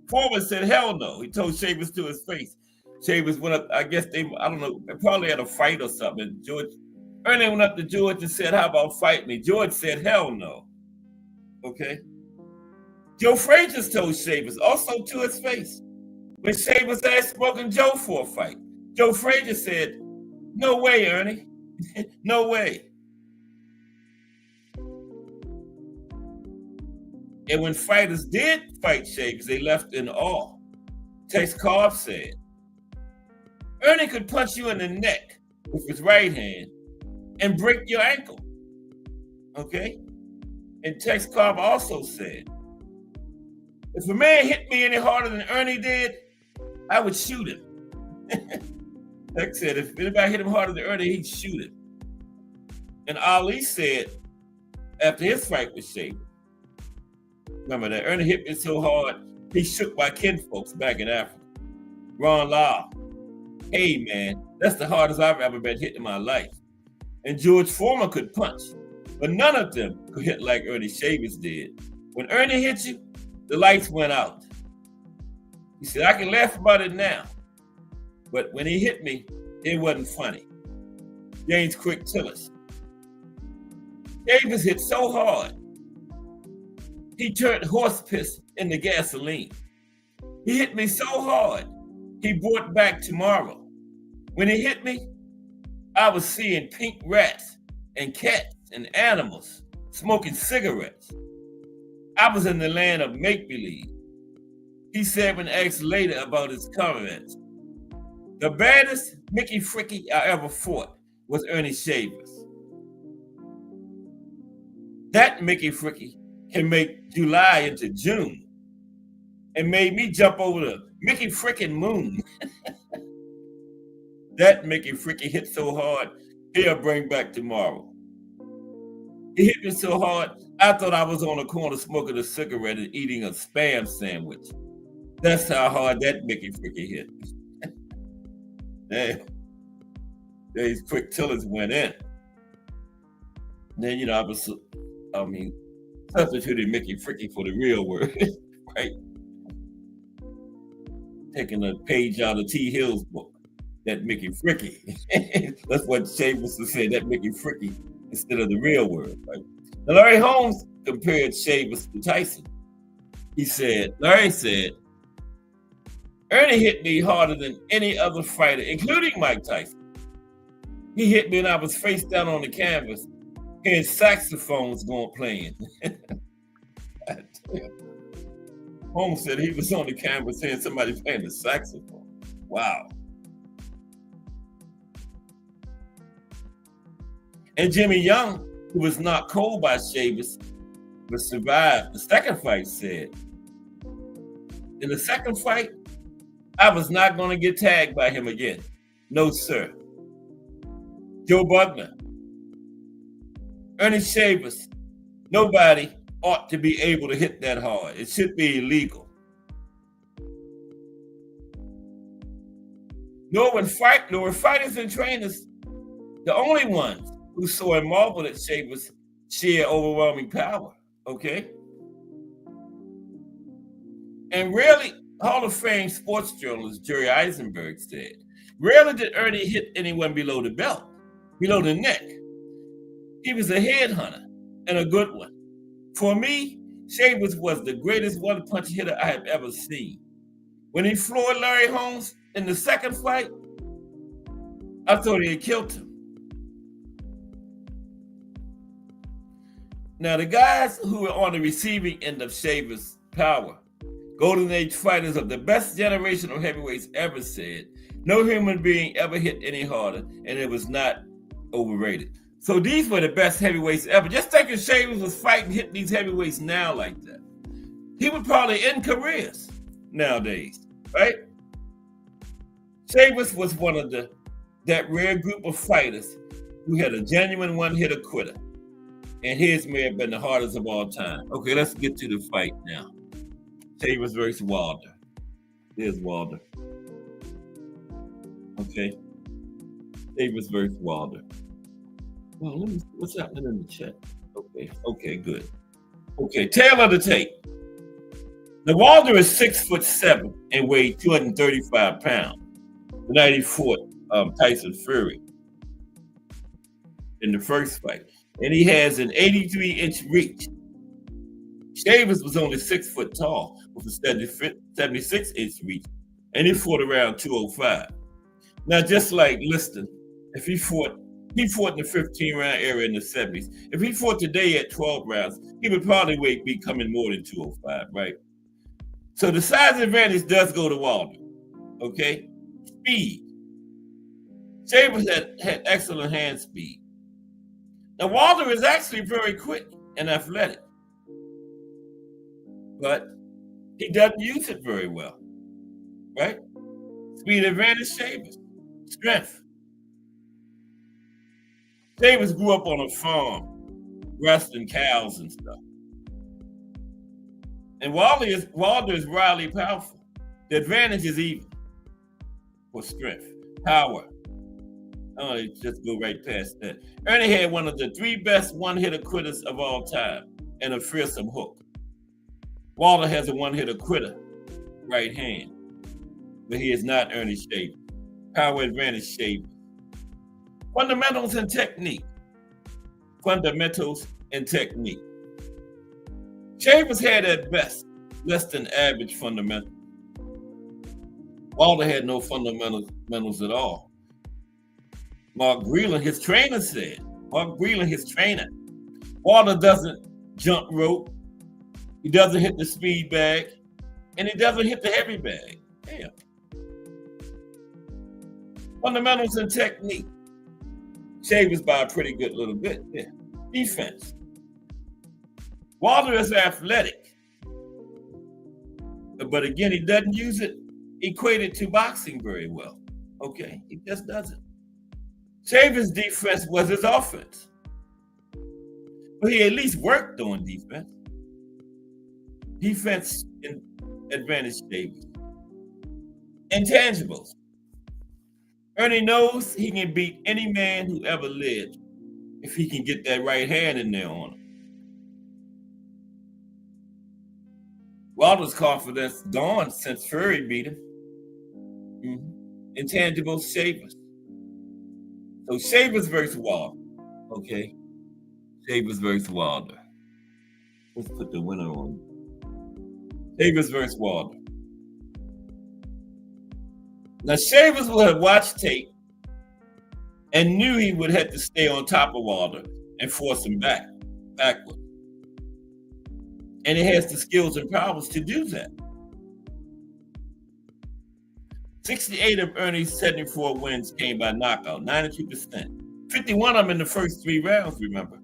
Foreman said, hell no. He told Shavers to his face. Shavers went up, I guess they probably had a fight or something. Ernie went up to George and said, how about fight me? George said, hell no. Okay. Joe Frazier told Shavers also to his face when Shavers asked Smoking Joe for a fight. Joe Frazier said, no way, Ernie. No way. And when fighters did fight Shavers, they left in awe. Tex Cobb said, Ernie could punch you in the neck with his right hand and break your ankle. Okay? And Tex Cobb also said, if a man hit me any harder than Ernie did, I would shoot him. Tex said, if anybody hit him harder than Ernie, he'd shoot him. And Ali said, after his fight with Shavers, remember that Ernie hit me so hard, he shook my kinfolks back in Africa. Ron Lyle, hey man, that's the hardest I've ever been hit in my life. And George Foreman could punch, but none of them could hit like Ernie Shavers did. When Ernie hit you, the lights went out. He said, I can laugh about it now, but when he hit me, it wasn't funny. James Quick Tillis. Shavers hit so hard, he turned horse piss into gasoline. He hit me so hard, he brought back tomorrow. When he hit me, I was seeing pink rats and cats and animals, smoking cigarettes. I was in the land of make-believe. He said when asked later about his comments, the baddest Mickey Fricky I ever fought was Ernie Shavers. That Mickey Fricky can make July into June and made me jump over the Mickey frickin' moon. That Mickey Fricky hit so hard, he'll bring back tomorrow. He hit me so hard, I thought I was on the corner smoking a cigarette and eating a Spam sandwich. That's how hard that Mickey Fricky hit. Damn. These quick tillers went in. Then, substituted Mickey Fricky for the real word, right? Taking a page out of T. Hill's book, that Mickey Fricky. That's what Shavers said, that Mickey Fricky, instead of the real word, right? Now, Larry Holmes compared Shavers to Tyson. Larry said, Ernie hit me harder than any other fighter, including Mike Tyson. He hit me and I was face down on the canvas, hearing saxophones going playing. Holmes said he was on the canvas hearing somebody playing the saxophone. Wow. And Jimmy Young, who was knocked cold by Shavers, but survived the second fight, said, in the second fight, I was not going to get tagged by him again. No, sir. Joe Bugner, Ernie Shavers, nobody ought to be able to hit that hard. It should be illegal. Nor were fighters and trainers the only ones who saw and marveled at Shavers' sheer overwhelming power, okay? And rarely, Hall of Fame sports journalist Jerry Eisenberg said, rarely did Ernie hit anyone below the belt, below the neck. He was a headhunter and a good one. For me, Shavers was the greatest one-punch hitter I have ever seen. When he floored Larry Holmes in the second fight, I thought he had killed him. Now, the guys who were on the receiving end of Shavers' power, Golden Age fighters of the best generation of heavyweights ever said, no human being ever hit any harder, and it was not overrated. So these were the best heavyweights ever. Just think if Shavers was fighting, hitting these heavyweights now like that, he would probably end careers nowadays, right? Shavers was one of that rare group of fighters who had a genuine one-hitter quitter, and his may have been the hardest of all time. Okay, let's get to the fight now. Shavers versus Wilder. There's Wilder. Okay. Shavers versus Wilder. Well, let me see what's happening in the chat. Okay, good. Okay, tail of the tape. The Wilder is 6'7" and weighed 235 pounds. The night he fought Tyson Fury in the first fight. And he has an 83-inch reach. Shavers was only 6 foot tall with a 76-inch reach, and he fought around 205. Now, just like Liston, if he fought in the 15-round era in the 70s. If he fought today at 12 rounds, he would probably be coming more than 205, right? So the size advantage does go to Wilder, okay? Speed. Shavers had excellent hand speed. Now, Wilder is actually very quick and athletic, but he doesn't use it very well, right? Speed advantage, Shavers. Strength. Shavers grew up on a farm, wrestling cows and stuff. And Wilder is wildly powerful. The advantage is even for strength, power. Oh, just go right past that. Ernie had one of the 3 best one-hitter quitters of all time and a fearsome hook. Wilder has a one-hitter quitter, right hand, but he is not Ernie Shavers. Power advantage Shavers. Fundamentals and technique. Shavers had at best less than average fundamentals. Wilder had no fundamentals at all. Mark Breland, his trainer, Wilder doesn't jump rope. He doesn't hit the speed bag. And he doesn't hit the heavy bag. Damn. Fundamentals and technique. Shavers by a pretty good little bit. Yeah. Defense. Wilder is athletic. But again, he doesn't use it equated to boxing very well. Okay? He just doesn't. Shavers' defense was his offense. But he at least worked on defense. Defense in advantage Shavers. Intangibles. Ernie knows he can beat any man who ever lived if he can get that right hand in there on him. Wilder's confidence gone since Fury beat him. Intangibles, Shavers. So Shavers versus Wilder. Okay. Shavers versus Wilder. Let's put the winner on. Shavers versus Wilder. Now, Shavers would have watched tape and knew he would have to stay on top of Wilder and force him backward. And he has the skills and powers to do that. 68 of Ernie's 74 wins came by knockout, 92%. 51 of them in the first 3 rounds, remember.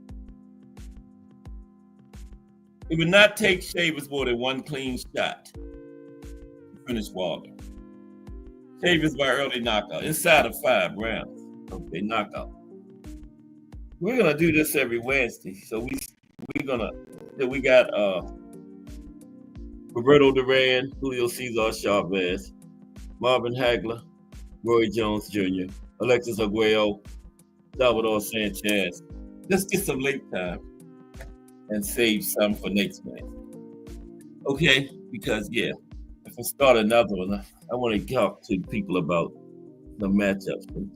It would not take Shavers more than 1 clean shot to finish Wilder. Shavers by early knockout, inside of 5 rounds. Okay, knockout. We're gonna do this every Wednesday. So we got Roberto Duran, Julio Cesar Chavez, Marvin Hagler, Roy Jones Jr., Alexis Arguello, Salvador Sanchez. Let's get some late time and save some for next man. Okay, because if I start another one, I want to talk to people about the matchups. If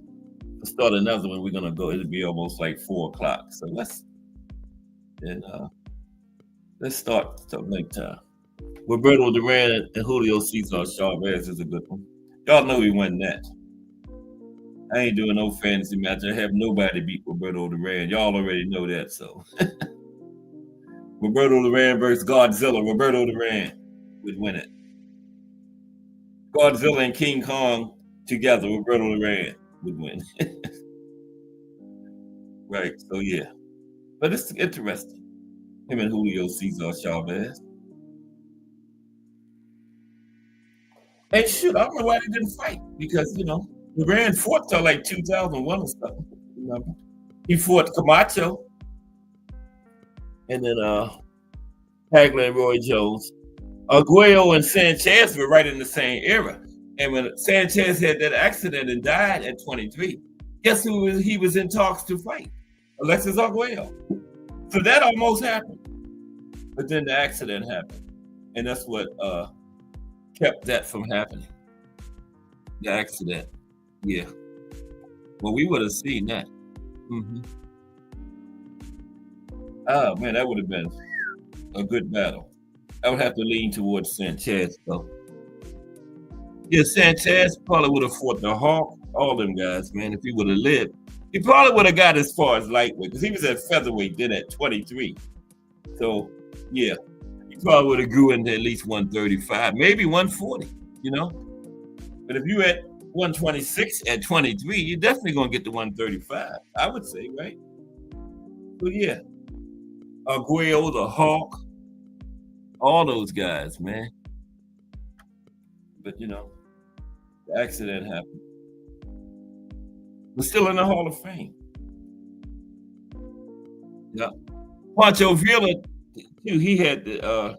I start another one, it'll be almost like 4 o'clock. So let's start some late time. Roberto Duran and Julio Cesar Chavez is a good one. Y'all know he won that. I ain't doing no fantasy match. I have nobody beat Roberto Duran. Y'all already know that, so. Roberto Duran versus Godzilla. Roberto Duran would win it. Godzilla and King Kong together, Roberto Duran would win. Right, so yeah. But it's interesting. Him and Julio Cesar Chavez. And shoot, I don't know why they didn't fight. Because, Duran fought till like 2001 or something. Remember? He fought Camacho. And then Hagler and Roy Jones. Arguello and Sanchez were right in the same era. And when Sanchez had that accident and died at 23, guess who he was in talks to fight? Alexis Arguello. So that almost happened. But then the accident happened. And that's what kept that from happening. The accident. Yeah. Well, we would have seen that. Oh, man, that would have been a good battle. I would have to lean towards Sanchez, though. Yeah, Sanchez probably would have fought the Hawk, all them guys, man, if he would have lived. He probably would have got as far as lightweight, because he was at featherweight then at 23. So, yeah, he probably would have grew into at least 135, maybe 140, But if you at 126 at 23, you're definitely going to get to 135, I would say, right? So, yeah. Arguello, the Hawk, all those guys, man. But, the accident happened. But still in the Hall of Fame. Yeah. Pancho Villa, too, he had the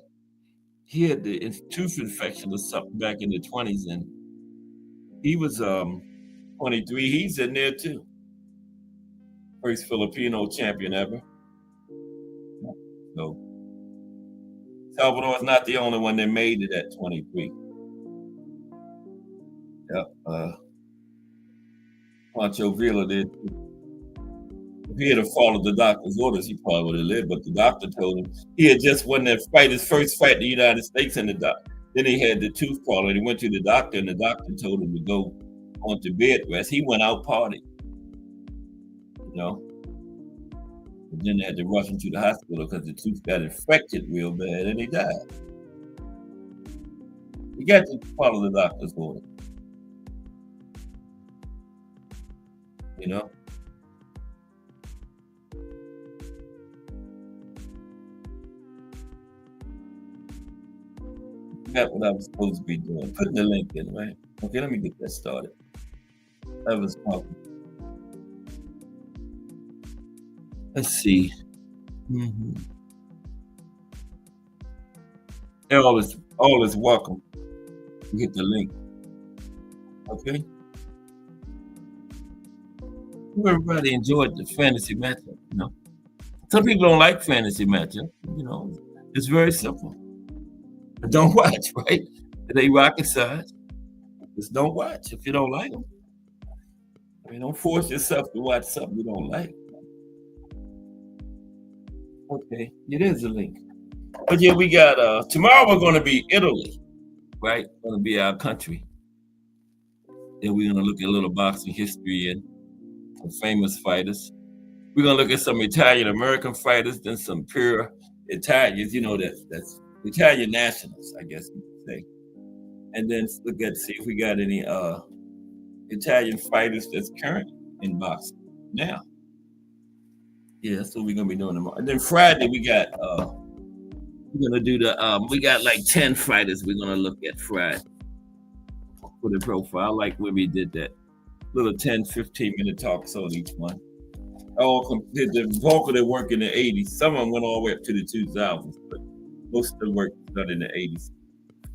tooth infection or something back in the 20s, and he was 23. He's in there, too. First Filipino champion ever. So Salvador is not the only one that made it at 23. Yeah, Pancho Villa did. If he had followed the doctor's orders, he probably would have lived. But the doctor told him he had just won that fight, his first fight in the United States, and then he had the tooth problem. He went to the doctor, and the doctor told him to go on to bed rest. He went out partying. But then they had to rush him to the hospital because the tooth got infected real bad and he died. You got to follow the doctor's order. You know? That's what I was supposed to be doing. Putting the link in, right? Okay, let me get that started. That was talking. Let's see. Mm-hmm. All is welcome. Get the link. Okay. Everybody enjoyed the fantasy matchup. You know, some people don't like fantasy matchup. You know, it's very simple. But don't watch, right? It ain't rocket science. Just don't watch if you don't like them. I mean, don't force yourself to watch something you don't like. Okay, it is a link. But yeah, we got tomorrow we're gonna be Italy, right? Gonna be our country. Then we're gonna look at a little boxing history and some famous fighters. We're gonna look at some Italian American fighters, then some pure Italians, you know, that's Italian nationals, I guess you could say. And then look at see if we got any Italian fighters that's current in boxing now. Yeah, that's what we're gonna be doing tomorrow. And then Friday we got we're gonna do the we got like 10 fighters we're gonna look at Friday for the profile. I like when we did that little 10-15 minute talks on each one. All did the bulk of their work in the 80s. Some of them went all the way up to the 2000s, but most of the work was done in the 80s.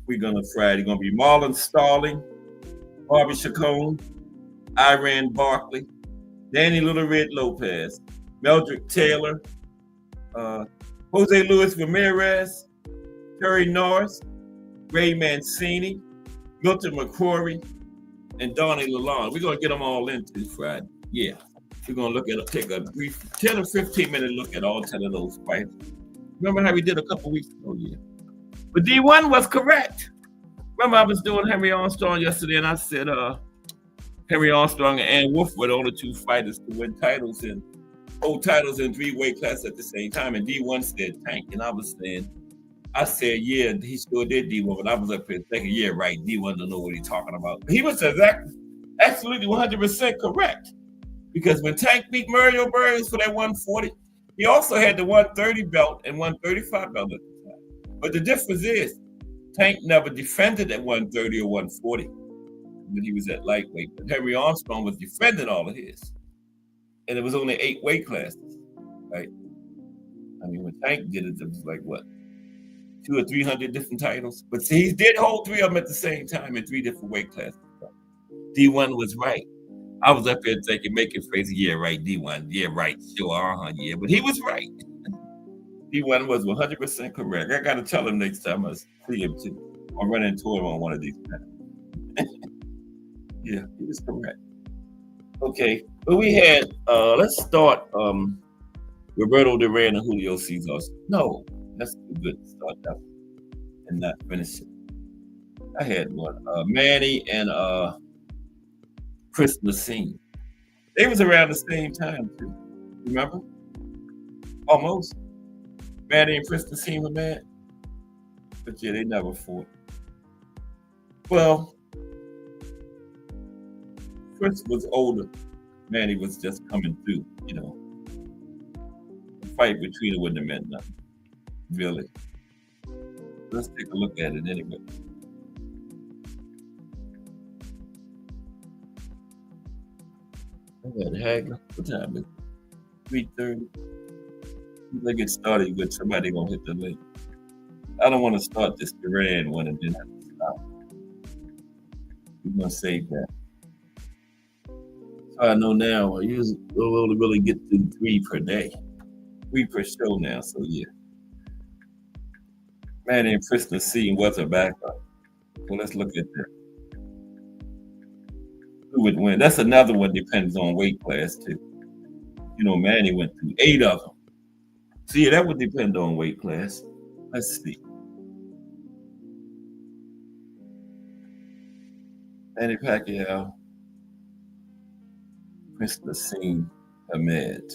We're gonna Friday gonna be Marlon Starling, Bobby Chacon, Iran Barkley, Danny Little Red Lopez, Meldrick Taylor, Jose Luis Ramirez, Terry Norris, Ray Mancini, Milton McCrory, and Donnie Lalonde. We're gonna get them all into Friday. Yeah. We're gonna take a brief 10 or 15 minute look at all 10 of those fights. Remember how we did a couple weeks ago? Yeah. But D1 was correct. Remember I was doing Henry Armstrong yesterday and I said Henry Armstrong and Ann Wolf were the only two fighters to win titles and hold titles in 3 weight classes at the same time. And D1 said Tank. And I said, yeah, he sure did D1, but I was up here thinking, yeah, right, D1 don't know what he's talking about. He was absolutely 100% correct. Because when Tank beat Mario Burns for that 140, he also had the 130 belt and 135 belt at the time. But the difference is, Tank never defended at 130 or 140 when he was at lightweight. But Henry Armstrong was defending all of his. And it was only 8 weight classes, right? I mean, when Tank did it was like, what, 200 or 300 different titles? But see, he did hold 3 of them at the same time in 3 different weight classes. D1 was right. I was up there thinking, making faces, yeah, right, D1, yeah, right, sure, yeah, but he was right. D1 was 100% correct. I got to tell him next time I see him too. I'll run into him on one of these times. Yeah, he was correct. Okay, but we had, let's start Roberto Duran and Julio Cesar. No, that's too good to start that and not finish it. I had one, Manny and Chris Messina. They was around the same time too. Remember? Almost. Manny and Chris Messina were mad. But yeah, they never fought. Well, Chris was older. Manny was just coming through, you know. The fight between them wouldn't have meant nothing. Really. Let's take a look at it anyway. I got Hagler. What time is it? 3:30. They get started with somebody gonna hit the link. I don't want to start this Duran one and then have to stop. We're gonna save that. So I know now I usually only really get through 3 per day. 3 per show now, so yeah. Manny and Chris Messina was a backup. So let's look at that. Who would win? That's another one, depends on weight class too. You know, Manny went through 8 of them. So yeah, that would depend on weight class. Let's see. Manny Pacquiao, Chris Messina, Ahmed.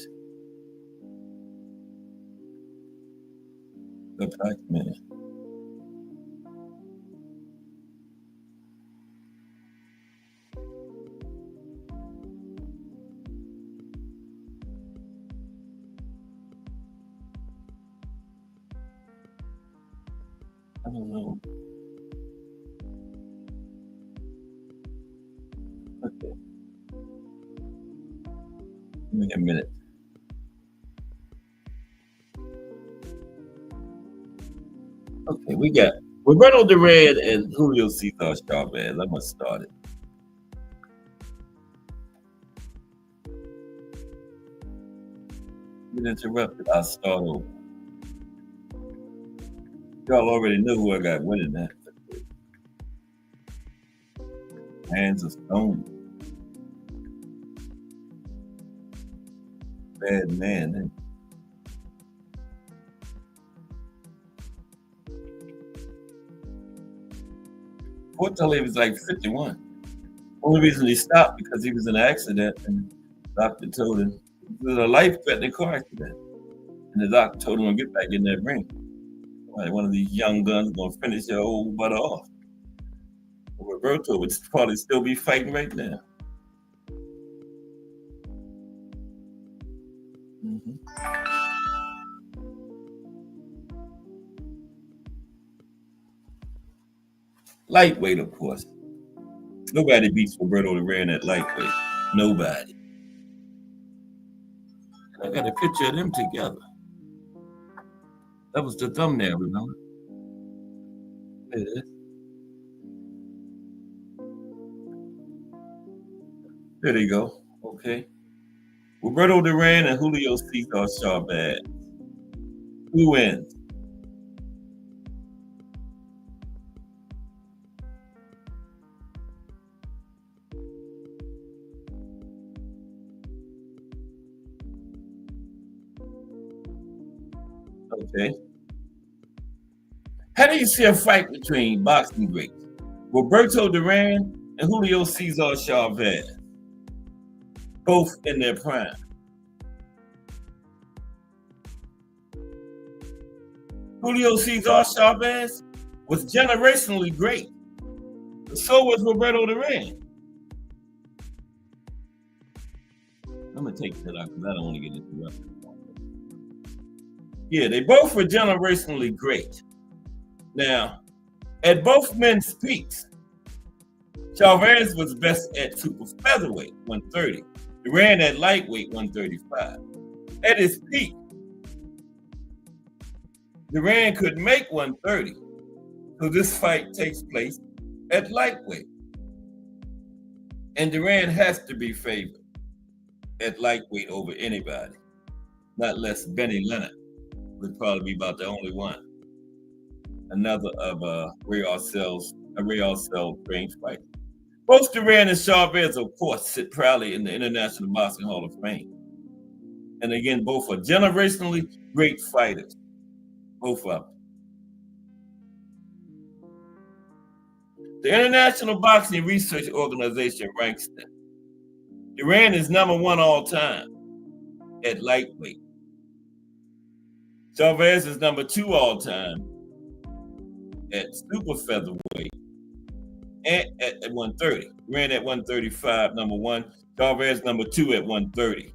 The black man. I don't know. Okay. Give me a minute. Okay, we got Roberto Duran and Julio Cesar Chavez. I'm gonna start it. Get interrupted. I'll start over. Y'all already know who I got winning that. Hands of Stone. Bad man. Eh? Fortunately, he was like 51. Only reason he stopped because he was in an accident, and the doctor told him it was a life-threatening car accident. And the doctor told him to get back in that ring. Like one of these young guns gonna finish your old butt off. Roberto would probably still be fighting right now. Lightweight, of course. Nobody beats Roberto Duran at lightweight. Nobody. I got a picture of them together. That was the thumbnail, remember? There it is. There they go. Okay. Roberto Duran and Julio Cesar Chavez. Who wins? Okay. How do you see a fight between boxing greats? Roberto Duran and Julio Cesar Chavez. Both in their prime. Julio Cesar Chavez was generationally great. But so was Roberto Duran. I'm going to take that out because I don't want to get interrupted. Yeah, they both were generationally great. Now, at both men's peaks, Chavez was best at super featherweight, 130. Duran at lightweight, 135. At his peak, Duran could make 130. So this fight takes place at lightweight. And Duran has to be favored at lightweight over anybody. Not less Benny Leonard would probably be about the only one. Another of Ray Arcel's range fight. Both Duran and Chavez, of course, sit proudly in the International Boxing Hall of Fame. And again, both are generationally great fighters. Both of them. The International Boxing Research Organization ranks them. Duran is #1 all time at lightweight. Chavez is #2 all time at super featherweight and at 130. Duran at 135, #1. Chavez #2 at 130.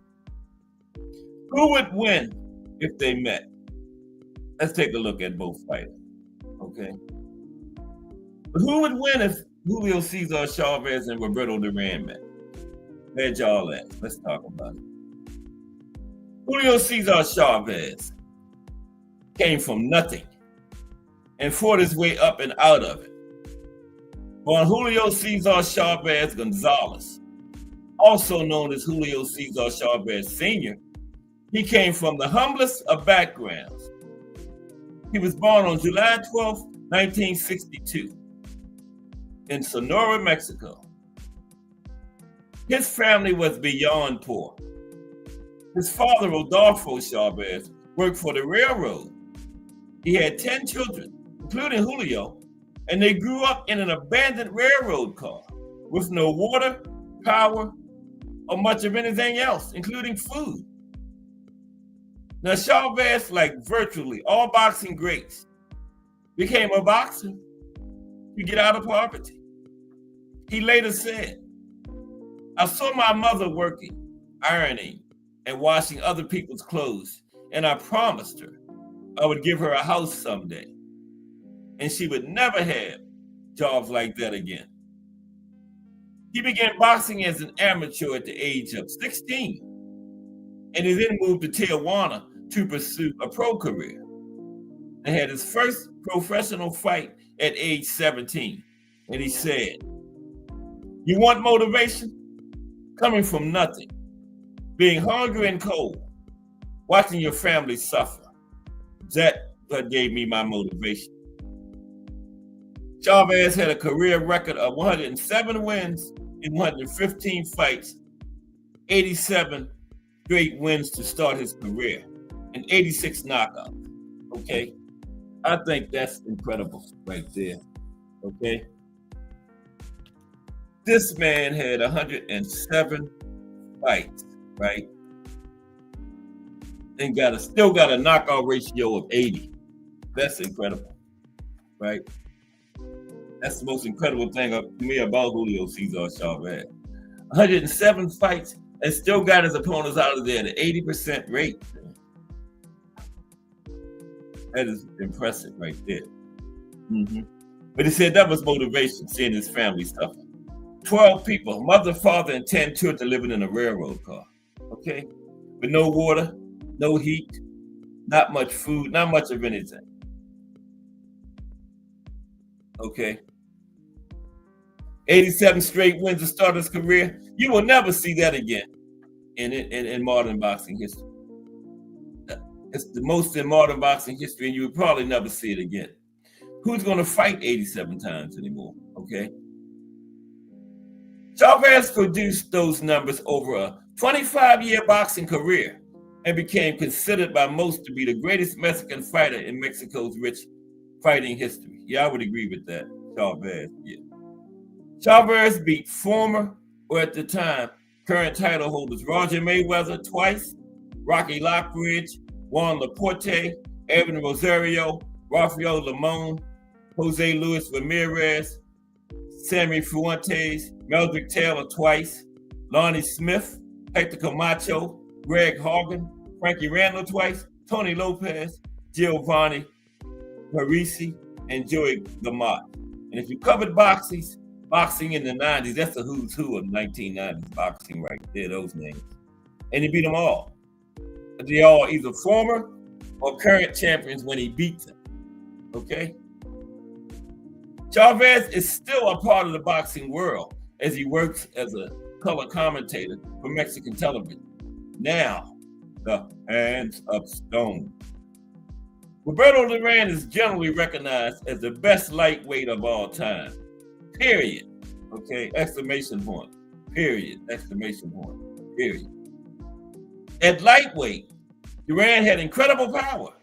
Who would win if they met? Let's take a look at both fighters. Okay. But who would win if Julio Cesar Chavez and Roberto Duran met? Where'd y'all at? Let's talk about it. Julio Cesar Chavez came from nothing and fought his way up and out of it. Born Julio Cesar Chavez Gonzalez, also known as Julio Cesar Chavez Sr., he came from the humblest of backgrounds. He was born on July 12, 1962 in Sonora, Mexico. His family was beyond poor. His father, Rodolfo Chavez, worked for the railroad. He had 10 children, including Julio, and they grew up in an abandoned railroad car with no water, power, or much of anything else, including food. Now, Chavez, like virtually all boxing greats, became a boxer to get out of poverty. He later said, I saw my mother working, ironing, and washing other people's clothes, and I promised her I would give her a house someday, and she would never have jobs like that again. He began boxing as an amateur at the age of 16, and he then moved to Tijuana to pursue a pro career, and had his first professional fight at age 17. And he said, you want motivation? Coming from nothing, being hungry and cold, watching your family suffer. That gave me my motivation. Chavez had a career record of 107 wins in 115 fights, 87 straight wins to start his career, and 86 knockouts. Okay? I think that's incredible right there. Okay? This man had 107 fights, right? And still got a knockout ratio of 80. That's incredible, right? That's the most incredible thing to me about Julio Cesar Chavez. 107 fights and still got his opponents out of there at an 80% rate. That is impressive right there. Mm-hmm. But he said that was motivation, seeing his family suffer. 12 people, mother, father, and 10 children living in a railroad car. Okay? With no water, no heat, not much food, not much of anything. Okay? 87 straight wins to start his career. You will never see that again in modern boxing history. It's the most in modern boxing history, and you will probably never see it again. Who's going to fight 87 times anymore? Okay? Chavez produced those numbers over a 25-year boxing career and became considered by most to be the greatest Mexican fighter in Mexico's rich fighting history. Yeah, I would agree with that. Chavez, yeah. Chavez beat former, or at the time, current title holders Roger Mayweather twice, Rocky Lockridge, Juan Laporte, Evan Rosario, Rafael Limon, Jose Luis Ramirez, Sammy Fuentes, Meldrick Taylor twice, Lonnie Smith, Hector Camacho, Greg Hogan, Frankie Randall twice, Tony Lopez, Giovanni Parisi, and Joey Gamat. And if you covered boxing in the 90s, that's the who's who of 1990s boxing right there, those names. And he beat them all. They all either former or current champions when he beat them. Okay? Chavez is still a part of the boxing world as he works as a color commentator for Mexican television. Now, the Hands of Stone. Roberto Duran is generally recognized as the best lightweight of all time. Period. Okay, exclamation point. Period, exclamation point. Period. At lightweight, Duran had incredible power.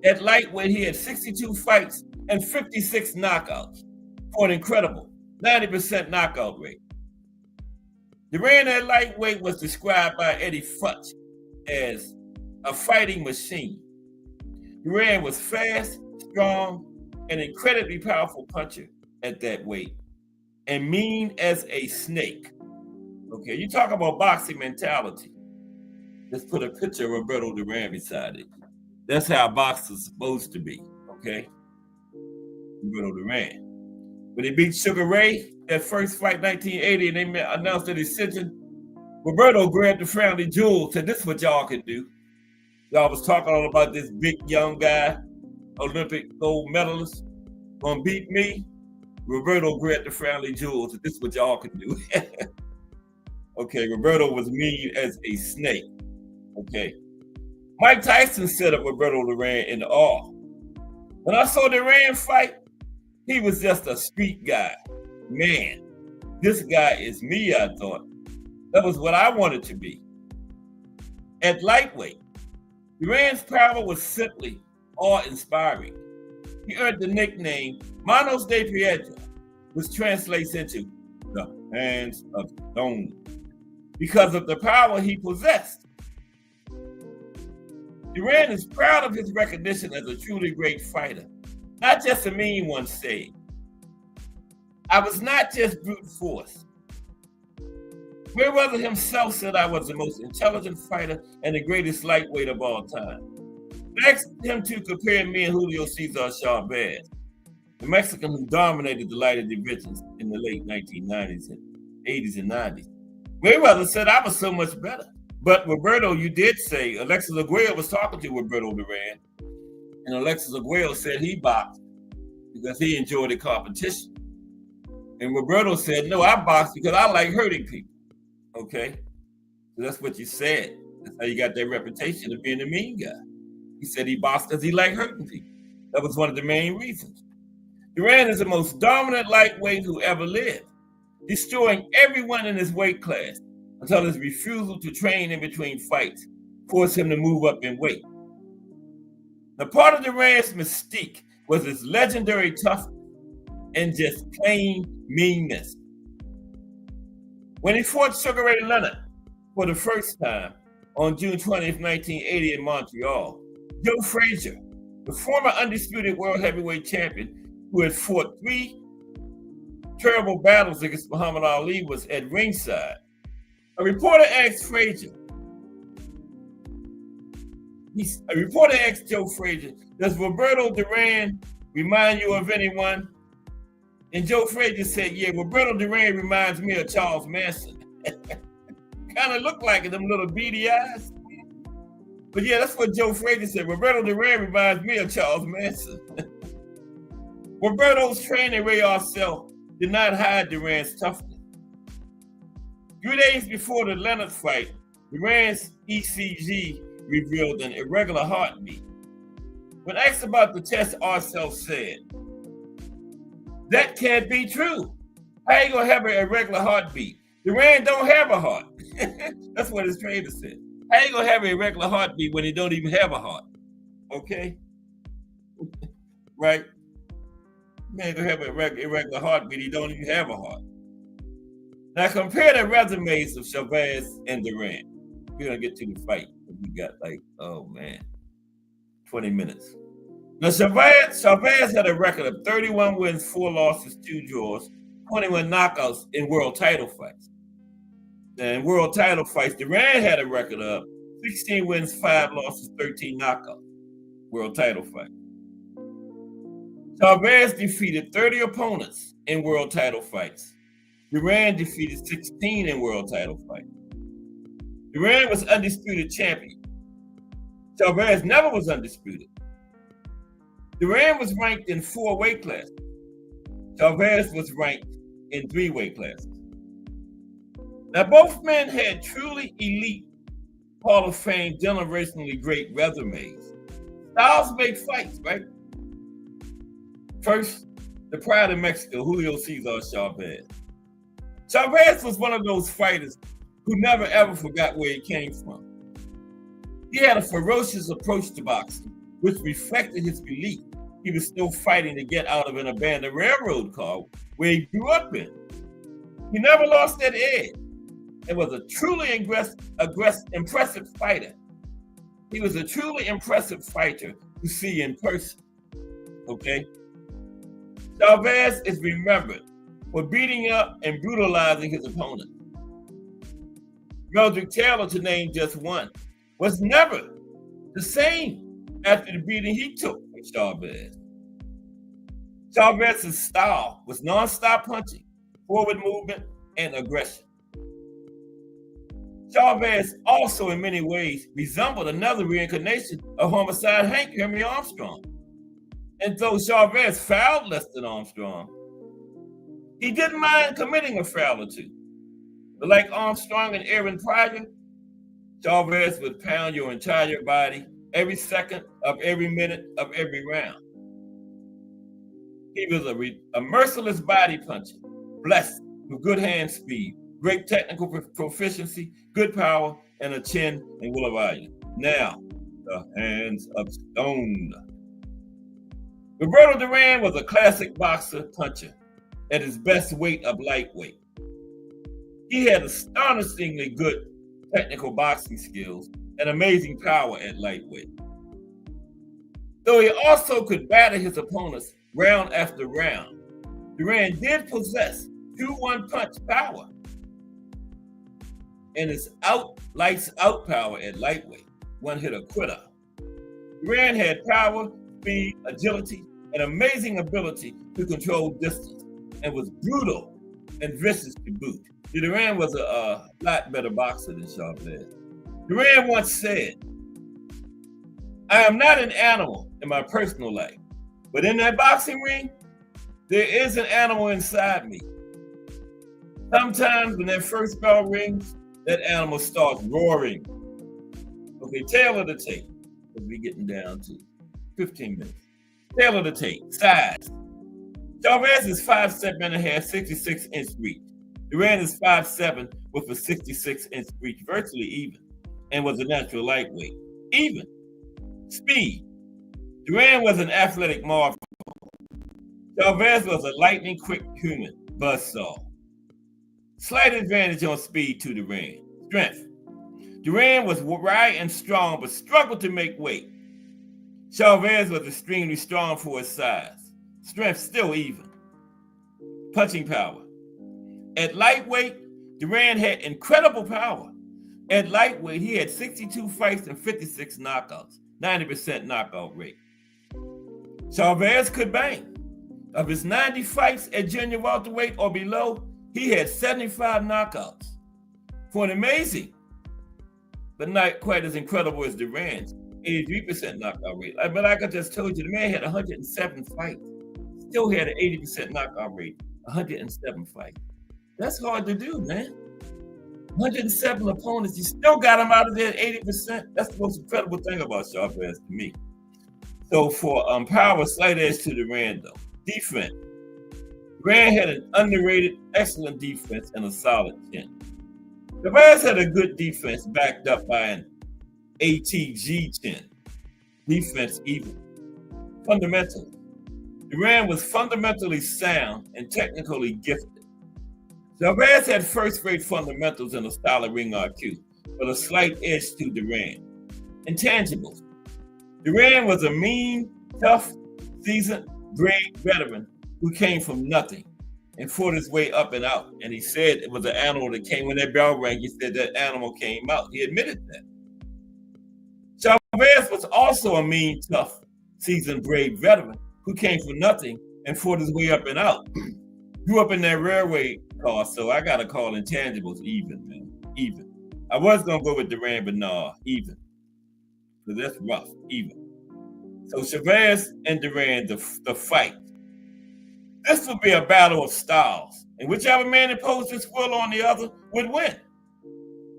At lightweight, he had 62 fights and 56 knockouts for an incredible 90% knockout rate. Duran at lightweight was described by Eddie Futch as a fighting machine. Duran was fast, strong, and incredibly powerful puncher at that weight, and mean as a snake. Okay, you talk about boxing mentality. Let's put a picture of Roberto Duran beside it. That's how boxers supposed to be, okay? Roberto Duran. When he beat Sugar Ray, that first fight, 1980, and they announced the decision, Roberto grabbed the family jewel, said, this is what y'all can do. Y'all was talking all about this big young guy, Olympic gold medalist, gonna beat me. Roberto grabbed the family jewel, said, this is what y'all can do. Okay, Roberto was mean as a snake. Okay. Mike Tyson set up Roberto Duran in awe. When I saw Duran fight, he was just a street guy. Man, this guy is me, I thought. That was what I wanted to be. At lightweight, Duran's power was simply awe-inspiring. He earned the nickname Manos de Piedra, which translates into the Hands of Stone, because of the power he possessed. Duran is proud of his recognition as a truly great fighter, not just a mean one said. I was not just brute force. Mayweather himself said I was the most intelligent fighter and the greatest lightweight of all time. I asked him to compare me and Julio Cesar Chavez, the Mexican who dominated the lighter divisions in the late 1990s and 80s and 90s. Mayweather said I was so much better. But Roberto, you did say, Alexis Arguello was talking to Roberto Duran, and Alexis Arguello said he boxed because he enjoyed the competition. And Roberto said, no, I boxed because I like hurting people. Okay? So that's what you said. That's how you got that reputation of being a mean guy. He said he boxed because he liked hurting people. That was one of the main reasons. Duran is the most dominant lightweight who ever lived, destroying everyone in his weight class until his refusal to train in between fights forced him to move up in weight. Now, part of Duran's mystique was his legendary toughness and just plain meanness. When he fought Sugar Ray Leonard for the first time on June 20th, 1980 in Montreal, Joe Frazier, the former undisputed world heavyweight champion who had fought 3 terrible battles against Muhammad Ali, was at ringside. A reporter asked Frazier, Joe Frazier, does Roberto Duran remind you of anyone? And Joe Frazier said, yeah, Roberto Duran reminds me of Charles Manson. Kind of looked like it, them little beady eyes. But yeah, that's what Joe Frazier said. Roberto Duran reminds me of Charles Manson. Roberto's trainer, Ray Arcel, did not hide Duran's toughness. 3 days before the Leonard fight, Duran's ECG revealed an irregular heartbeat. When asked about the test, Arcel said, that can't be true. How you gonna have an irregular heartbeat? Duran don't have a heart. That's what his trainer said. How you gonna have an irregular heartbeat when he don't even have a heart? Okay? Right? Man gonna have an irregular heartbeat, he don't even have a heart. Now compare the resumes of Chavez and Duran. We're gonna get to the fight. We got 20 minutes. Now Chavez had a record of 31 wins, 4 losses, 2 draws, 21 knockouts in world title fights. And in world title fights, Duran had a record of 16 wins, 5 losses, 13 knockouts. World title fight. Chavez defeated 30 opponents in world title fights. Duran defeated 16 in world title fights. Duran was undisputed champion. Chavez never was undisputed. Duran was ranked in 4 weight classes. Chavez was ranked in 3 weight classes. Now, both men had truly elite Hall of Fame, generationally great resumes. Styles make fights, right? First, the pride of Mexico, Julio Cesar Chavez. Chavez was one of those fighters who never ever forgot where he came from. He had a ferocious approach to boxing, which reflected his belief he was still fighting to get out of an abandoned railroad car where he grew up in. He never lost that edge and was a truly impressive fighter. He was a truly impressive fighter to see in person, okay? Chavez is remembered for beating up and brutalizing his opponent. Meldrick Taylor, to name just one, was never the same after the beating he took from Chavez. Chavez's style was non-stop punching, forward movement, and aggression. Chavez also in many ways resembled another reincarnation of homicide Hank Henry Armstrong. And though Chavez fouled less than Armstrong, he didn't mind committing a foul or two. But like Armstrong and Aaron Pryor, Chavez would pound your entire body every second of every minute of every round. He was a merciless body puncher, blessed with good hand speed, great technical proficiency, good power, and a chin and will of iron. Now, the hands of stone. Roberto Duran was a classic boxer puncher at his best weight of lightweight. He had astonishingly good technical boxing skills and amazing power at lightweight. Though he also could batter his opponents round after round, Duran did possess 2-1 punch power and his lights out power at lightweight, one hitter quitter. Duran had power, speed, agility, and amazing ability to control distance, and was brutal and vicious to boot. Duran was a lot better boxer than Chavez. Duran once said, "I am not an animal in my personal life, but in that boxing ring, there is an animal inside me. Sometimes when that first bell rings, that animal starts roaring." Okay, tail of the tape. We're getting down to 15 minutes. Tail of the tape, size. Chavez is 5'7.5", 66-inch reach. Duran is 5'7" with a 66-inch reach, virtually even, and was a natural lightweight. Even. Speed. Duran was an athletic marvel. Chavez was a lightning-quick human buzzsaw. Slight advantage on speed to Duran. Strength. Duran was wide and strong, but struggled to make weight. Chavez was extremely strong for his size. Strength still even. Punching power. At lightweight, Duran had incredible power. At lightweight, he had 62 fights and 56 knockouts, 90% knockout rate. Chavez could bang. Of his 90 fights at junior welterweight or below, he had 75 knockouts. For an amazing, but not quite as incredible as Duran's, 83% knockout rate. But like I just told you, the man had 107 fights. Still had an 80% knockout rate, 107 fights. That's hard to do, man. 107 opponents, you still got him out of there at 80%. That's the most incredible thing about Chavez to me. So for power, slight edge to Duran though. Defense. Duran had an underrated, excellent defense and a solid chin. Chavez had a good defense backed up by an ATG chin. Defense even. Fundamentally. Duran was fundamentally sound and technically gifted. Chavez had first-rate fundamentals and a solid ring IQ, but a slight edge to Duran. Intangibles. Duran was a mean, tough, seasoned, brave veteran who came from nothing and fought his way up and out. And he said it was an animal that came when that bell rang. He said that animal came out. He admitted that. Chavez was also a mean, tough, seasoned, brave veteran who came from nothing and fought his way up and out. Grew up in that railway car, so I got to call intangibles even, man. Even. I was going to go with Duran, but nah, even. Because that's rough, even. So Chavez and Duran, the fight. This would be a battle of styles, and whichever man imposed his will on the other would win.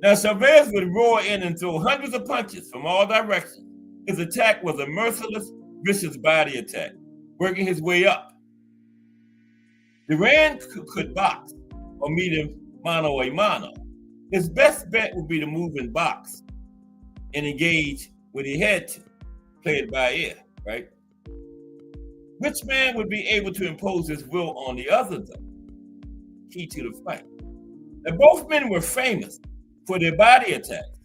Now, Chavez would roar in and throw hundreds of punches from all directions. His attack was a merciless, vicious body attack, working his way up. Duran could box or meet him mano a mano. His best bet would be to move in box and engage when he had to, play it by ear, right? Which man would be able to impose his will on the other, though? Key to the fight. Now, both men were famous for their body attacks,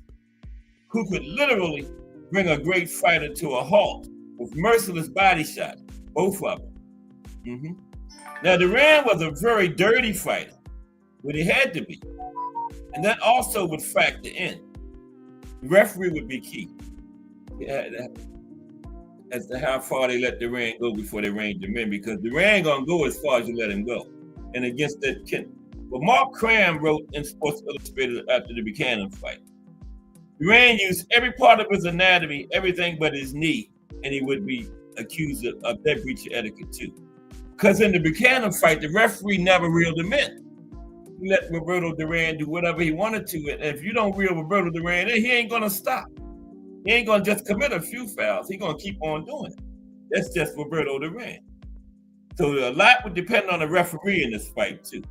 who could literally bring a great fighter to a halt with merciless body shots, both of them. Now, Duran was a very dirty fighter, but he had to be. And that also would factor in. The referee would be key. As to how far they let Duran go before they range him in, because Duran gonna go as far as you let him go. And against that kid. But Mark Cram wrote in Sports Illustrated after the Buchanan fight. Duran used every part of his anatomy, everything but his knee, and he would be accused of that breach of etiquette too. Because in the Buchanan fight, the referee never reeled him in. He let Roberto Duran do whatever he wanted to, and if you don't reel Roberto Duran in, he ain't gonna stop. He ain't gonna just commit a few fouls. He's gonna keep on doing it. That's just Roberto Duran. So a lot would depend on the referee in this fight too.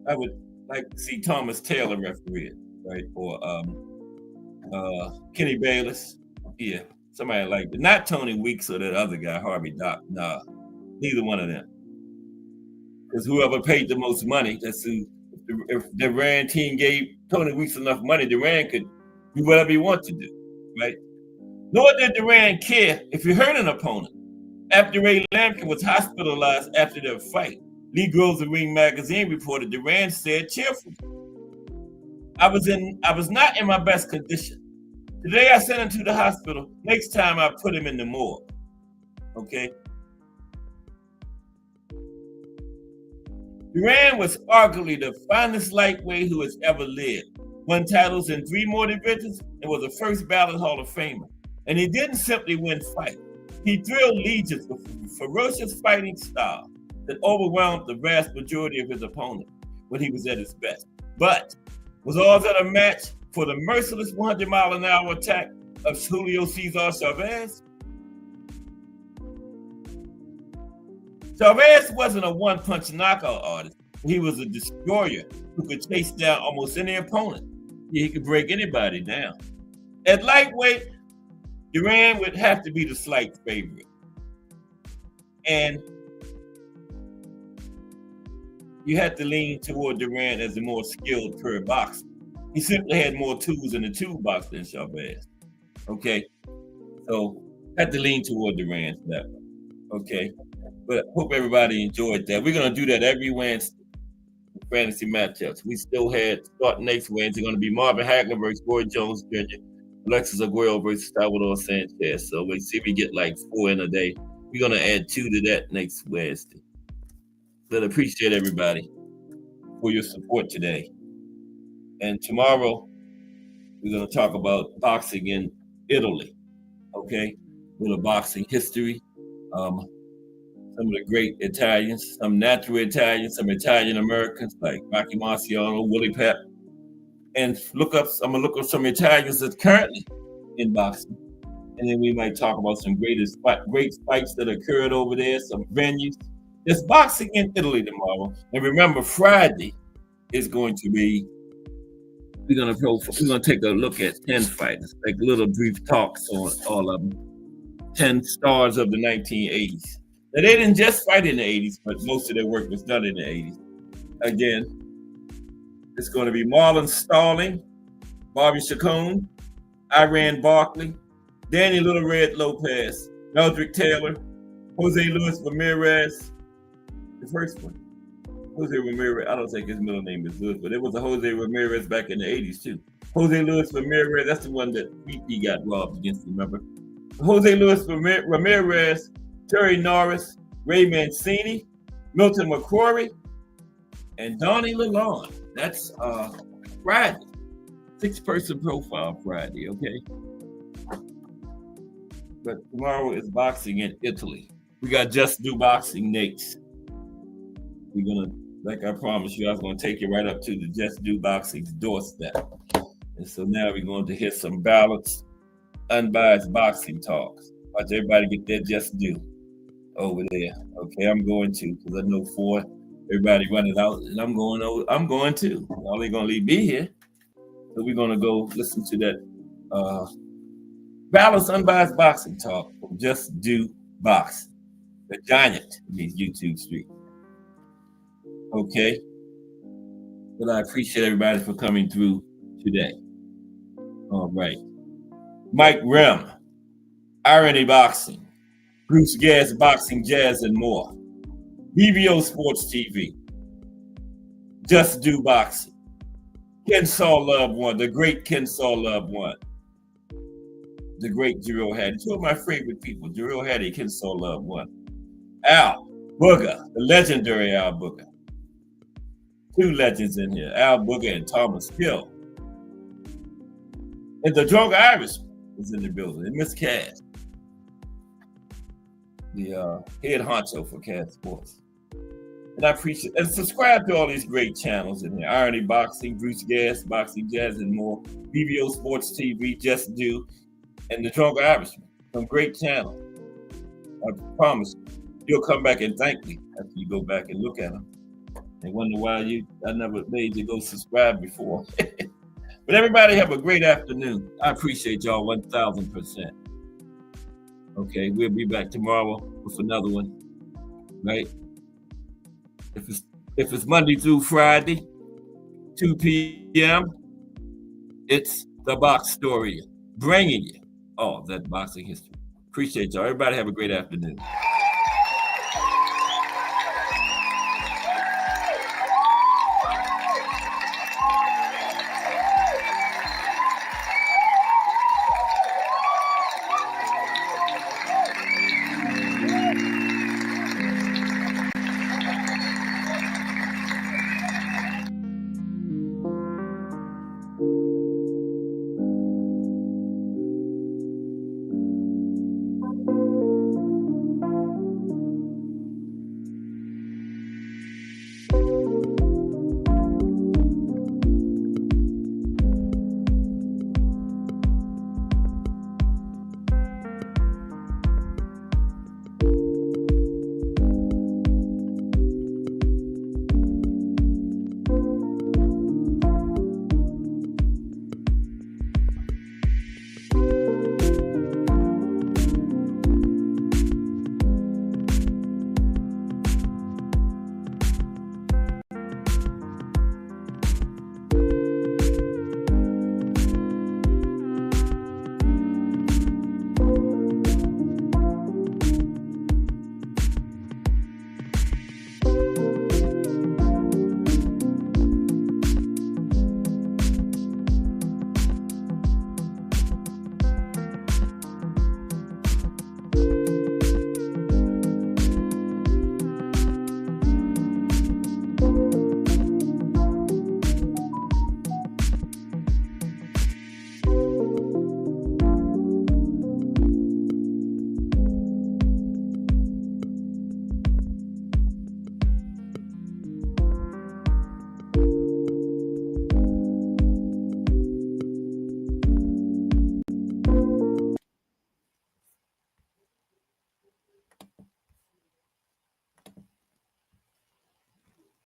I would like to see Thomas Taylor referee it, right? Or Kenny Bayless. Yeah, somebody like that. Not Tony Weeks or that other guy, Harvey Dock. Nah, neither one of them. Because whoever paid the most money, that's who. If the Duran team gave Tony Weeks enough money, Duran could do whatever he wanted to do, right? Nor did Duran care if he hurt an opponent. After Ray Lampkin was hospitalized after their fight, Lee Groves of Ring Magazine reported Duran said cheerfully, I was not in my best condition. Today I sent him to the hospital. Next time I put him in the morgue. Okay. Duran was arguably the finest lightweight who has ever lived. Won titles in 3 more divisions and was a first ballot Hall of Famer. And he didn't simply win fights. He thrilled legions with a ferocious fighting style that overwhelmed the vast majority of his opponents when he was at his best. But was all that a match for the merciless 100-mile-an-hour attack of Julio Cesar Chavez? Chavez wasn't a one-punch knockout artist. He was a destroyer who could chase down almost any opponent. He could break anybody down. At lightweight, Duran would have to be the slight favorite. And you had to lean toward Duran as a more skilled per boxer. He simply had more tools in the toolbox than Chavez. Okay, so had to lean toward Duran for that one. Okay, but hope everybody enjoyed that. We're gonna do that every Wednesday. Fantasy matchups. We still had starting next Wednesday going to be Marvin Hagler versus Roy Jones Jr., Alexis Arguello versus Salvador Sanchez. So we see if we get like 4 in a day. We're going to add 2 to that next Wednesday. But I appreciate everybody for your support today. And tomorrow, we're going to talk about boxing in Italy. Okay? A little boxing history. Some of the great Italians, some natural Italians, some Italian Americans like Rocky Marciano, Willie Pep, and I'm gonna look up some Italians that's currently in boxing, and then we might talk about some great fights that occurred over there, some venues. There's boxing in Italy tomorrow, and remember Friday is going to be. We're gonna take a look at 10 fighters, like little brief talks on all of them. 10 stars of the 1980s. Now, they didn't just fight in the 80s, but most of their work was done in the 80s. Again, it's going to be Marlon Starling, Bobby Chacon, Iran Barkley, Danny Little Red Lopez, Meldrick Taylor, Jose Luis Ramirez. The first one, Jose Ramirez. I don't think his middle name is Luis, but it was a Jose Ramirez back in the 80s too. Jose Luis Ramirez, that's the one that BP got robbed against, remember? Jose Luis Ramirez, Terry Norris, Ray Mancini, Milton McCrory, and Donnie Lalonde. That's Friday. 6-person profile Friday, okay? But tomorrow is boxing in Italy. We got Just Do Boxing next. We're gonna, like I promised you, I was gonna take you right up to the Just Do Boxing's doorstep. And so now we're going to hear some balanced, unbiased boxing talks. Watch everybody get their Just Do over there. Okay, I'm going to, because I know 4, everybody running out, and I'm going too. Y'all ain't gonna leave me here. So we're gonna go listen to that balanced, unbiased boxing talk from Just Do Boxing, the giant in these YouTube streets. Okay. But I appreciate everybody for coming through today. All right. Mike Rem, Irony Boxing, Bruce Gas Boxing, Jazz, and more. BBO Sports TV, Just Do Boxing, Kensaw Love One, the great Kensaw Love One, the great Jarrell Hattie, 2 of my favorite people, Jarrell Hattie, Kensaw Love One, Al Booger, the legendary Al Booger. 2 legends in here, Al Booger and Thomas Hill. And the Drunk Irishman is in the building, and Miss Cass, the head honcho for Cass Sports. And I appreciate it. And subscribe to all these great channels in here. Irony Boxing, Bruce Gas, Boxing Jazz, and more. BBO Sports TV, Just Do, and the Drunk Irishman. Some great channels. I promise you'll come back and thank me after you go back and look at them. And wonder why I never made you go subscribe before. But everybody have a great afternoon. I appreciate y'all 1,000%. Okay, we'll be back tomorrow with another one, right? If it's Monday through Friday, 2 p.m., it's The Box Story, bringing you Oh, that's boxing history. Appreciate y'all. Everybody have a great afternoon.